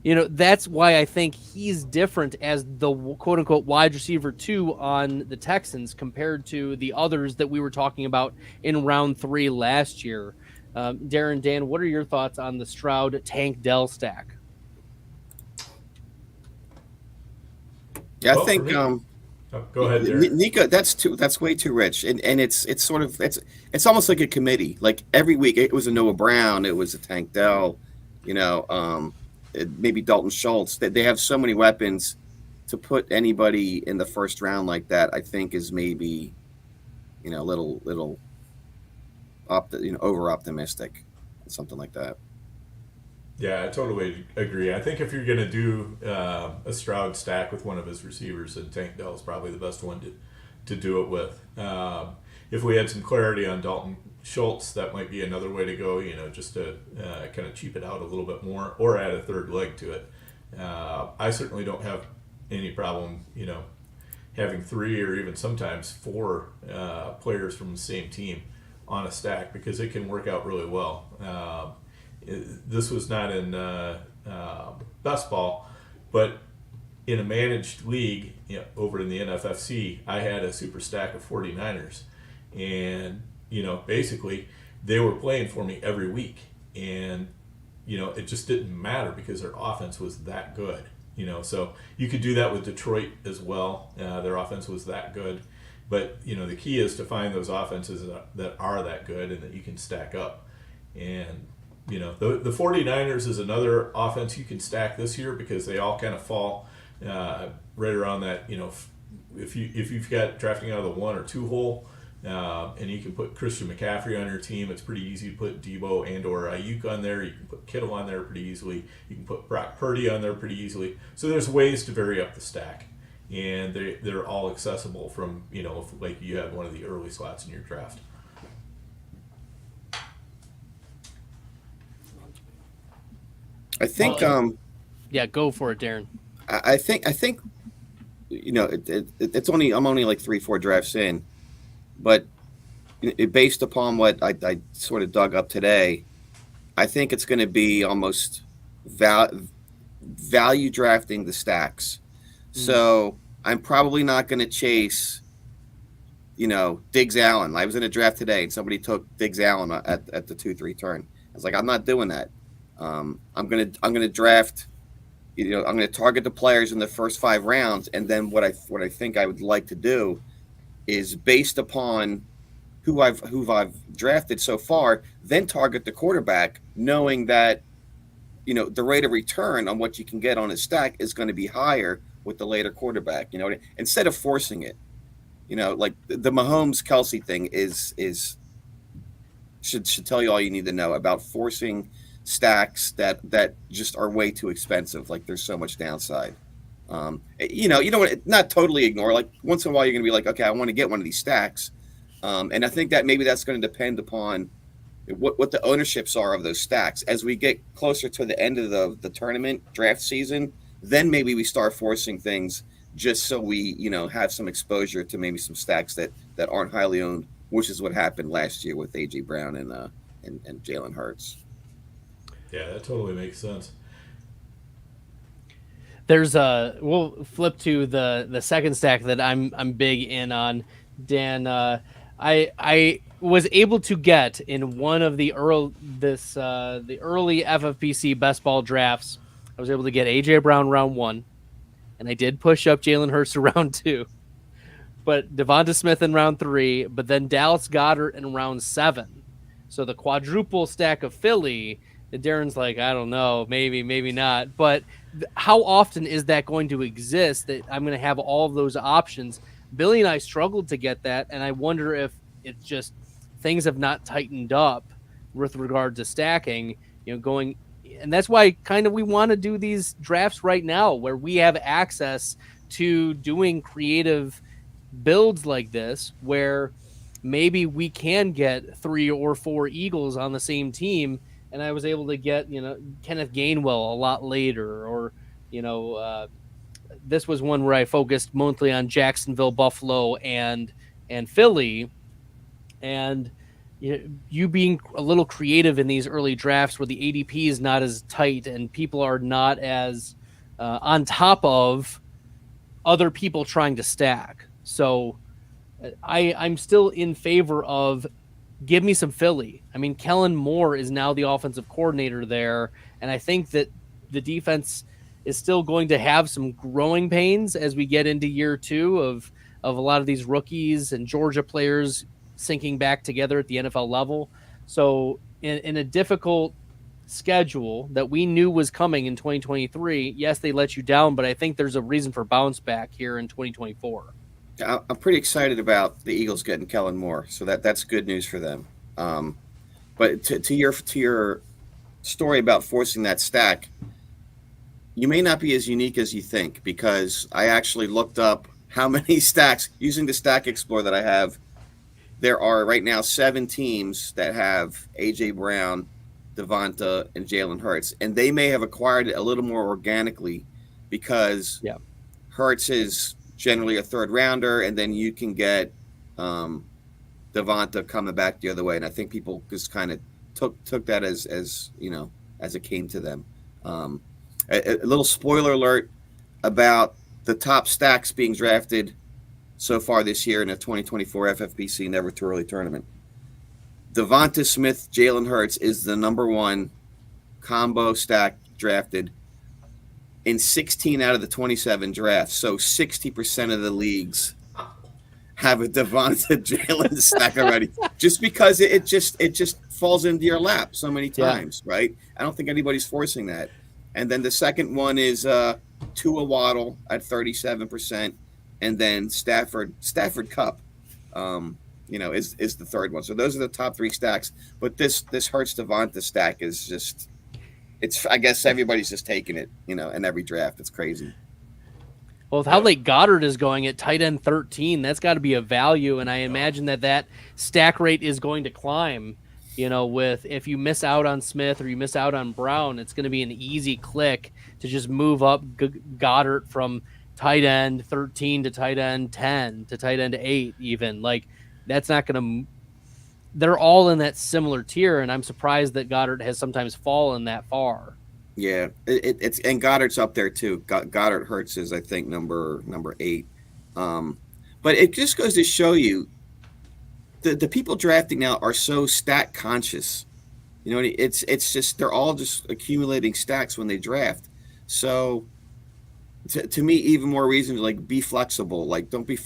That's why I think he's different as the quote-unquote wide receiver 2 on the Texans compared to the others that we were talking about in round 3 last year. Darren, Dan, what are your thoughts on the Stroud Tank Dell stack? Yeah, I think go ahead, Darren. Nico, that's way too rich, and it's almost like a committee. Like every week, it was a Noah Brown, it was a Tank Dell, maybe Dalton Schultz. They have so many weapons to put anybody in the first round like that. I think is maybe little over optimistic, something like that. Yeah, I totally agree. I think if you're going to do a Stroud stack with one of his receivers, then Tank Dell is probably the best one to do it with. If we had some clarity on Dalton Schultz, that might be another way to go, just to kind of cheap it out a little bit more or add a third leg to it. I certainly don't have any problem, having 3 or even sometimes 4 players from the same team on a stack because it can work out really well. This was not in Bestball, but in a managed league over in the NFFC, I had a super stack of 49ers. And, basically they were playing for me every week. And, it just didn't matter because their offense was that good. So you could do that with Detroit as well. Their offense was that good. But, the key is to find those offenses that are that good and that you can stack up. And, the 49ers is another offense you can stack this year because they all kind of fall right around that, if you've got drafting out of the 1 or 2 hole, and you can put Christian McCaffrey on your team, it's pretty easy to put Debo and or Ayuk on there. You can put Kittle on there pretty easily. You can put Brock Purdy on there pretty easily. So there's ways to vary up the stack. And they're all accessible from, if like you have one of the early slots in your draft. I think Yeah, go for it, Darren. I think it's only I'm only like 3-4 drafts in, but based upon what I sort of dug up today, I think it's going to be almost value drafting the stacks. So I'm probably not going to chase, Diggs Allen. I was in a draft today and somebody took Diggs Allen at the 2-3 turn. I was like, I'm not doing that. I'm gonna draft. I'm gonna target the players in the first 5 rounds, and then what I think I would like to do is based upon who I've drafted so far, then target the quarterback, knowing that the rate of return on what you can get on a stack is going to be higher with the later quarterback. Instead of forcing it, like the Mahomes Kelsey thing should tell you all you need to know about forcing stacks that just are way too expensive. Like there's so much downside. You don't want to not totally ignore. Like once in a while, you're going to be like, okay, I want to get one of these stacks, and I think that maybe that's going to depend upon what the ownerships are of those stacks. As we get closer to the end of the tournament draft season, then maybe we start forcing things just so we have some exposure to maybe some stacks that aren't highly owned, which is what happened last year with AJ Brown and Jalen Hurts. Yeah, that totally makes sense. There's we'll flip to the second stack that I'm big in on, Dan. I was able to get in one of the early FFPC best ball drafts. I was able to get AJ Brown round 1, and I did push up Jalen Hurts to round 2, but Devonta Smith in round 3, but then Dallas Goedert in round 7. So the quadruple stack of Philly. Darren's like, I don't know, maybe not. But how often is that going to exist that I'm going to have all of those options? Billy and I struggled to get that, and I wonder if it's just things have not tightened up with regard to stacking, going. And that's why kind of we want to do these drafts right now where we have access to doing creative builds like this where maybe we can get 3 or 4 Eagles on the same team. And I was able to get, Kenneth Gainwell a lot later, or, this was one where I focused mostly on Jacksonville, Buffalo, and Philly. And you being a little creative in these early drafts where the ADP is not as tight and people are not as on top of other people trying to stack. So I'm still in favor of give me some Philly. I mean, Kellen Moore is now the offensive coordinator there, and I think that the defense is still going to have some growing pains as we get into year 2 of a lot of these rookies and Georgia players syncing back together at the NFL level. So in a difficult schedule that we knew was coming in 2023, yes, they let you down, but I think there's a reason for bounce back here in 2024. I'm pretty excited about the Eagles getting Kellen Moore, so that's good news for them. But to your story about forcing that stack, you may not be as unique as you think, because I actually looked up how many stacks using the Stack Explorer that I have. There are right now 7 teams that have AJ Brown, Devonta, and Jalen Hurts, and they may have acquired it a little more organically because Hurts is generally a third rounder, and then you can get Devonta coming back the other way, and I think people just kind of took that as as it came to them. A little spoiler alert about the top stacks being drafted so far this year in the 2024 FFPC Never Too Early tournament. Devonta Smith, Jalen Hurts is the number 1 combo stack drafted in 16 out of the 27 drafts. So 60% of the leagues have a Devonta Jalen stack already, just because it just falls into your lap so many times, right? I don't think anybody's forcing that. And then the second one is Tua Waddle at 37%, and then Stafford Cup, is the third one. So those are the top 3 stacks. But this Hurts Devonta stack is just, I guess everybody's just taking it, in every draft. It's crazy. Well, with how late Goddard is going at tight end 13, that's got to be a value, and I imagine that stack rate is going to climb. With if you miss out on Smith or you miss out on Brown, it's going to be an easy click to just move up Goddard from tight end 13 to tight end 10 to tight end 8 even. Like, that's not going to – they're all in that similar tier, and I'm surprised that Goddard has sometimes fallen that far. Yeah, it's and Goddard's up there too. Goddard Hurts is, I think, number 8. But it just goes to show you the people drafting now are so stat conscious. It's just they're all just accumulating stacks when they draft. So to me, even more reason to be flexible. Like, don't be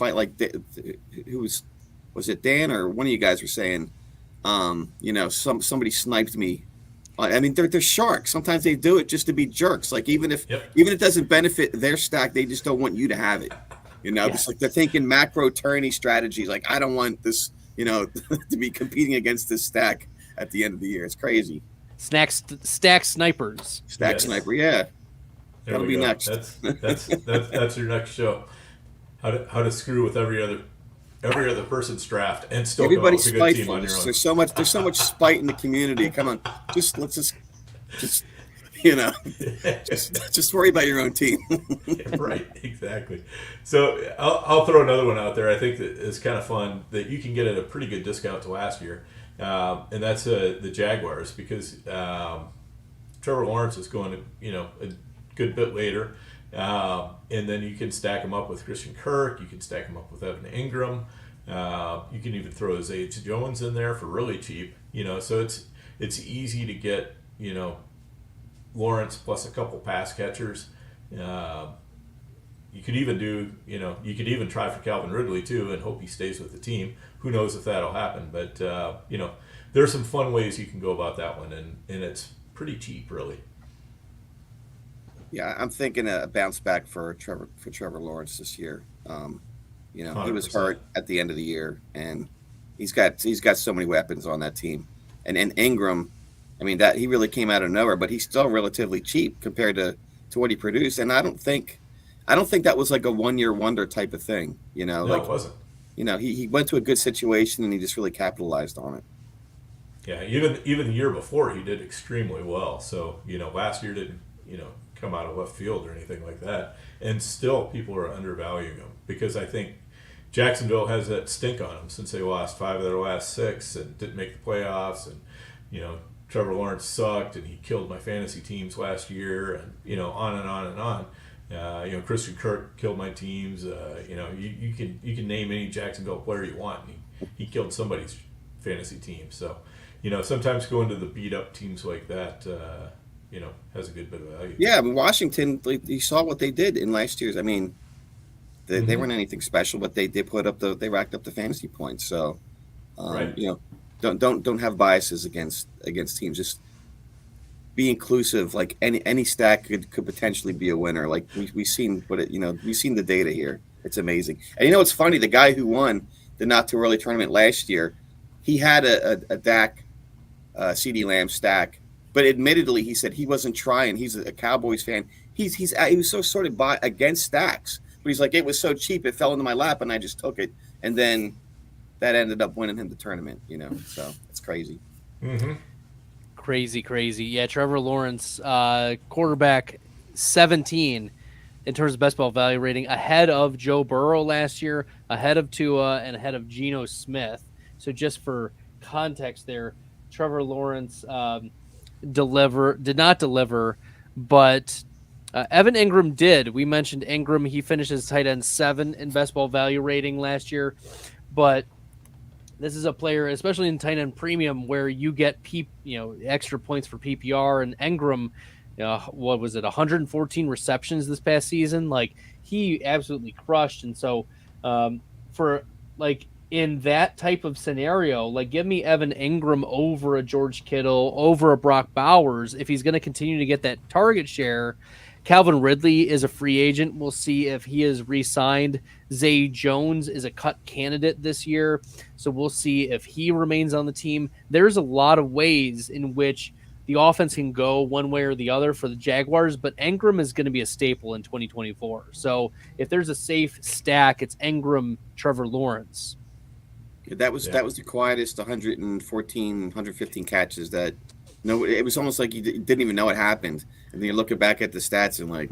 was it Dan or one of you guys were saying, somebody sniped me. I mean, they're sharks. Sometimes they do it just to be jerks. Like, even if it doesn't benefit their stack, they just don't want you to have it. It's like they're thinking macro tourney strategies. Like, I don't want this, to be competing against this stack at the end of the year. It's crazy. Stack snipers. Stack sniper, yeah. That'll be next. That's your next show. How to screw with every other person's draft and still everybody's come up with a good team spiteful. on your own. There's so much spite in the community. Come on, let's just worry about your own team. Right, exactly. So I'll throw another one out there. I think that is kind of fun that you can get at a pretty good discount to last year, and that's the Jaguars, because Trevor Lawrence is going to a good bit later. And then you can stack them up with Christian Kirk. You can stack them up with Evan Ingram. You can even throw Zay Jones in there for really cheap. So it's easy to get Lawrence plus a couple pass catchers. You could even try for Calvin Ridley too and hope he stays with the team. Who knows if that'll happen? But there are some fun ways you can go about that one, and it's pretty cheap, really. Yeah, I'm thinking a bounce back for Trevor Lawrence this year. He was 100%. hurt at the end of the year, and he's got so many weapons on that team. And Ingram, I mean, that he really came out of nowhere, but he's still relatively cheap compared to what he produced. And I don't think that was like a 1-year wonder type of thing. No, it wasn't. He went to a good situation and he just really capitalized on it. Yeah, even the year before he did extremely well. So last year didn't come out of left field or anything like that, and still people are undervaluing him because I think Jacksonville has that stink on them since they lost 5 of their last 6 and didn't make the playoffs, and Trevor Lawrence sucked and he killed my fantasy teams last year, and on and on and on. Christian Kirk killed my teams. You can name any Jacksonville player you want, and he killed somebody's fantasy team. So sometimes going to the beat up teams like that has a good bit of value. Yeah, I mean, Washington, you saw what they did in last year's. I mean, they weren't anything special, but they racked up the fantasy points. So, right. Don't have biases against teams. Just be inclusive. Like any stack could potentially be a winner. Like we've seen we've seen the data here. It's amazing. And you know what's funny? The guy who won the not too early tournament last year, he had a Dak CD Lamb stack, but admittedly he said he wasn't trying. He's a Cowboys fan. He was so sort of against stacks, but he's like, it was so cheap it fell into my lap and I just took it, and then that ended up winning him the tournament. So it's crazy. Mm-hmm. Crazy. Yeah, Trevor Lawrence, quarterback 17 in terms of best ball value rating, ahead of Joe Burrow last year, ahead of Tua, and ahead of Geno Smith. So just for context there, Trevor Lawrence did not deliver, but Evan Ingram did. We mentioned Ingram. He finished as tight end 7 in best ball value rating last year, but this is a player, especially in tight end premium, where you get extra points for PPR. And Ingram, what was it, 114 receptions this past season? Like, he absolutely crushed. And so, for like in that type of scenario, like, give me Evan Ingram over a George Kittle, over a Brock Bowers if he's going to continue to get that target share. Calvin Ridley is a free agent. We'll see if he is re-signed. Zay Jones is a cut candidate this year, so we'll see if he remains on the team. There's a lot of ways in which the offense can go one way or the other for the Jaguars, but Ingram is going to be a staple in 2024. So if there's a safe stack, it's Ingram, Trevor Lawrence. That was the quietest 115 catches that it was almost like you didn't even know it happened. And then you're looking back at the stats and like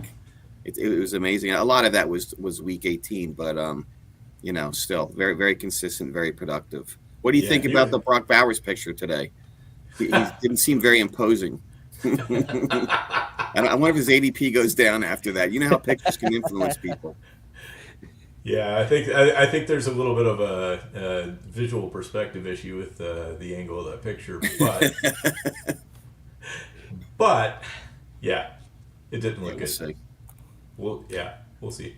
it was amazing. A lot of that was week 18, but still very, very consistent, very productive. What do you think about the Brock Bowers picture today? He didn't seem very imposing. I wonder if his ADP goes down after that. You know how pictures can influence people. Yeah, I think there's a little bit of a visual perspective issue with the angle of that picture, but yeah, it didn't look good. We'll see.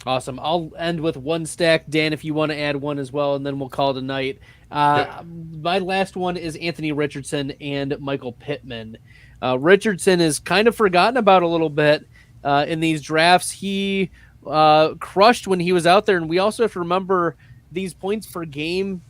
Awesome. I'll end with one stack, Dan, if you want to add one as well, and then we'll call it a night. My last one is Anthony Richardson and Michael Pittman. Richardson is kind of forgotten about a little bit in these drafts. He crushed when he was out there, and we also have to remember these points per game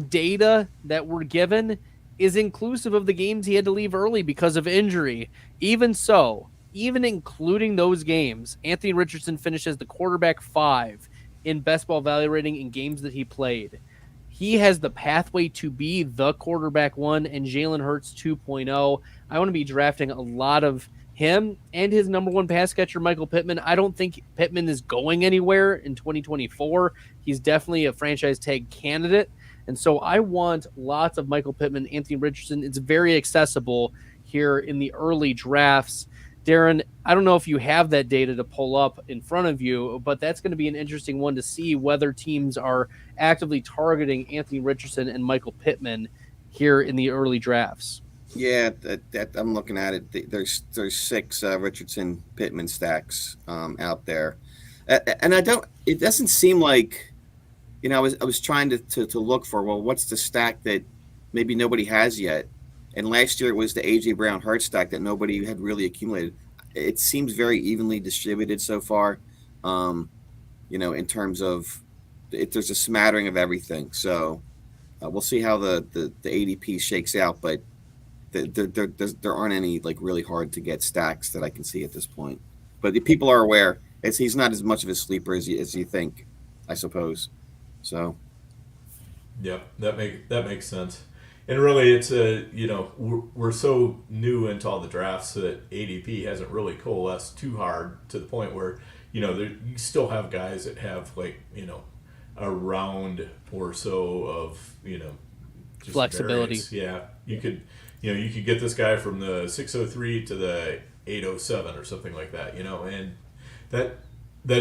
data that were given is inclusive of the games he had to leave early because of injury. Even so, even including those games, Anthony Richardson finished as the quarterback 5 in best ball value rating in games that he played. He has the pathway to be the quarterback 1 and Jalen Hurts 2.0. I want to be drafting a lot of him and his number 1 pass catcher, Michael Pittman. I don't think Pittman is going anywhere in 2024. He's definitely a franchise tag candidate. And so I want lots of Michael Pittman, Anthony Richardson. It's very accessible here in the early drafts. Darren, I don't know if you have that data to pull up in front of you, but that's going to be an interesting one to see whether teams are actively targeting Anthony Richardson and Michael Pittman here in the early drafts. Yeah, that I'm looking at it. There's 6 Richardson Pittman stacks out there, and it doesn't seem like, I was trying to look for, well, what's the stack that maybe nobody has yet? And last year it was the A.J. Brown Hurts stack that nobody had really accumulated. It seems very evenly distributed so far, in terms of there's a smattering of everything. So we'll see how the ADP shakes out, but there aren't any like really hard to get stacks that I can see at this point. But the people are aware. He's not as much of a sleeper as you think, I suppose. So, yeah, that makes sense. And really, it's we're so new into all the drafts that ADP hasn't really coalesced too hard to the point where you still have guys that have a round or so of just flexibility. Variance. Yeah, you could get this guy from the 603 to the 807 or something like that, and that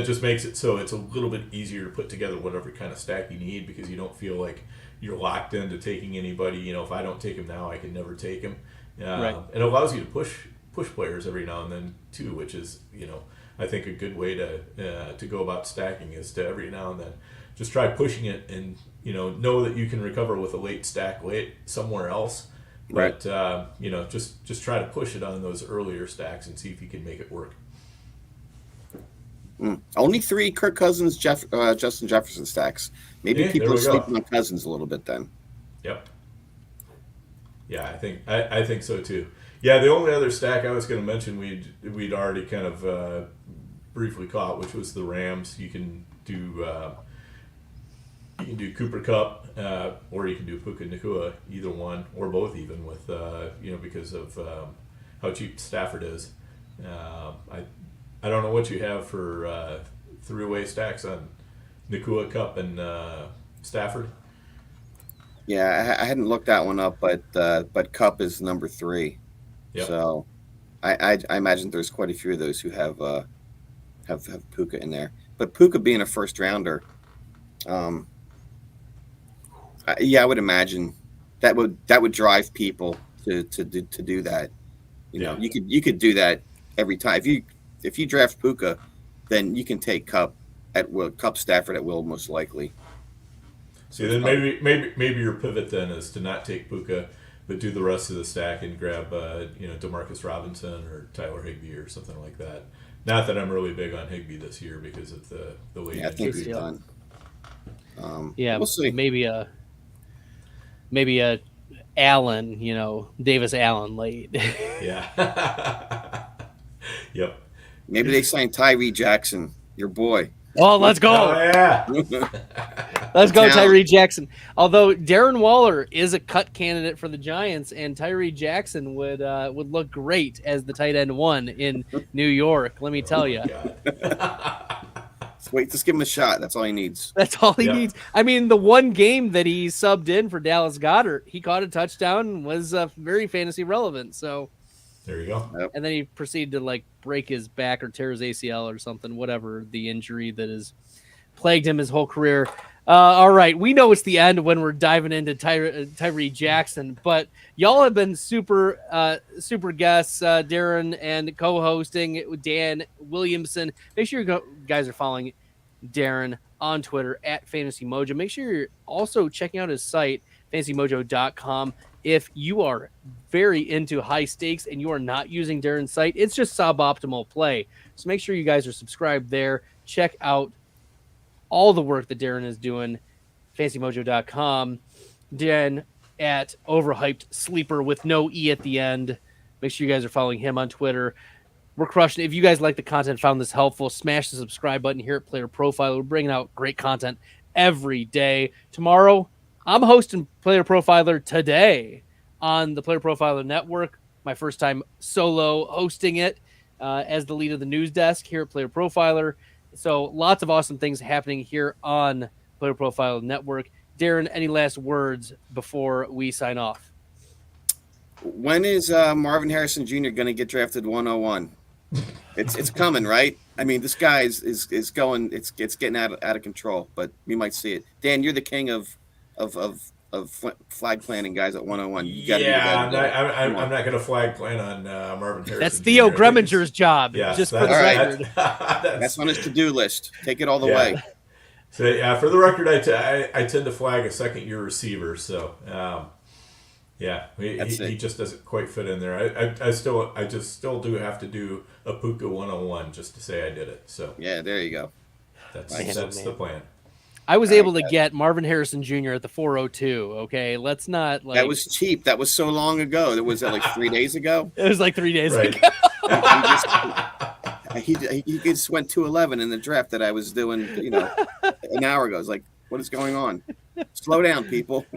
just makes it so it's a little bit easier to put together whatever kind of stack you need, because you don't feel like you're locked into taking anybody. If I don't take him now, I can never take him. Right. It allows you to push players every now and then too, which is I think a good way to go about stacking is to every now and then just try pushing it and know that you can recover with a late stack somewhere else. But right. Just try to push it on those earlier stacks and see if you can make it work. Only 3 Kirk Cousins, Justin Jefferson stacks. Maybe Yeah, people there are we go. sleeping on Cousins a little bit then. Yep. Yeah, I think so too. Yeah, the only other stack I was going to mention we'd already kind of briefly caught, which was the Rams. You can do Cooper Kupp, or you can do Puka Nacua, either one or both, even with because of how cheap Stafford is. I don't know what you have for 3-way stacks on Nacua, Kupp, and Stafford. Yeah, I hadn't looked that one up, but Cup is number 3. Yep. So I imagine there's quite a few of those who have Puka in there. But Puka being a first rounder, I would imagine that would drive people to do that. You could do that every time. If you draft Puka, then you can take Cup at will, Cup Stafford at will, most likely. See, then maybe your pivot then is to not take Puka, but do the rest of the stack and grab Demarcus Robinson or Tyler Higbee or something like that. Not that I'm really big on Higbee this year because of the way. Yeah, I think he's done. Yeah, we'll see. maybe a Allen, Davis Allen late. Yeah. Yep. Maybe they signed Tyree Jackson, your boy. Oh, let's go. Oh yeah. Let's go, Talent. Tyree Jackson. Although Darren Waller is a cut candidate for the Giants, and Tyree Jackson would look great as the tight end 1 in New York. Let me tell you, Wait, just give him a shot. That's all he needs. that's all he Yeah. needs. I mean, the one game that he subbed in for Dallas Goedert, he caught a touchdown and was very fantasy relevant. So, There you go. and then he proceeded to break his back or tear his ACL or something, whatever the injury that has plagued him his whole career. All right, we know it's the end when we're diving into Tyree Jackson, but y'all have been super guests, Darren, and co-hosting with Dan Williamson. Make sure you guys are following Darren on Twitter at Fantasy Mojo. Make sure you're also checking out his site, fantasymojo.com. If you are very into high stakes and you are not using Darren's site, it's just suboptimal play. So make sure you guys are subscribed there. Check out all the work that Darren is doing, fantasymojo.com. Dan at Overhyped Sleeper with no E at the end. Make sure you guys are following him on Twitter. We're crushing it. If you guys like the content, found this helpful, smash the subscribe button here at Player Profile. We're bringing out great content every day. Tomorrow, I'm hosting Player Profiler today on the Player Profiler Network. My first time solo hosting it as the lead of the news desk here at Player Profiler. So lots of awesome things happening here on Player Profile Network. Darren, any last words before we sign off? When is Marvin Harrison Jr. going to get drafted 101? It's coming, right? I mean, this guy is going. It's getting out of control, but we might see it. Dan, you're the king of flag planting guys at 101. You gotta do that. I'm not going to flag plan on Marvin Harrison. That's Theo Jr. Greminger's job. Yes, just for the that's- record. That's on his to-do list. Take it all the Yeah. way. So yeah, for the record, I tend to flag a second-year receiver. So he just doesn't quite fit in there. I still do have to do a Puka 101 just to say I did it. So Yeah, there you go. that's Man. the plan. I was All able right, to get Marvin Harrison Jr. at the 402. Okay, let's not That was cheap. That was so long ago. That was like 3 days ago. It was like 3 days Right. ago. He just went 211 in the draft that I was doing, an hour ago. It's like, what is going on? Slow down, people.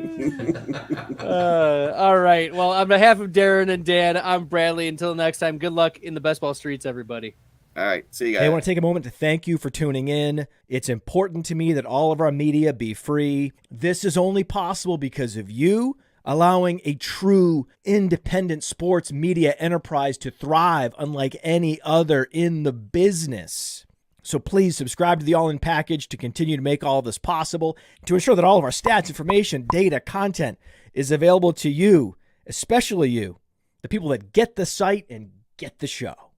All right. Well, on behalf of Darren and Dan, I'm Bradley. Until next time, good luck in the best ball streets, everybody. All right, see you guys. Hey, I want to take a moment to thank you for tuning in. It's important to me that all of our media be free. This is only possible because of you allowing a true independent sports media enterprise to thrive unlike any other in the business. So please subscribe to the All In Package to continue to make all of this possible, to ensure that all of our stats, information, data, content is available to you, especially you, the people that get the site and get the show.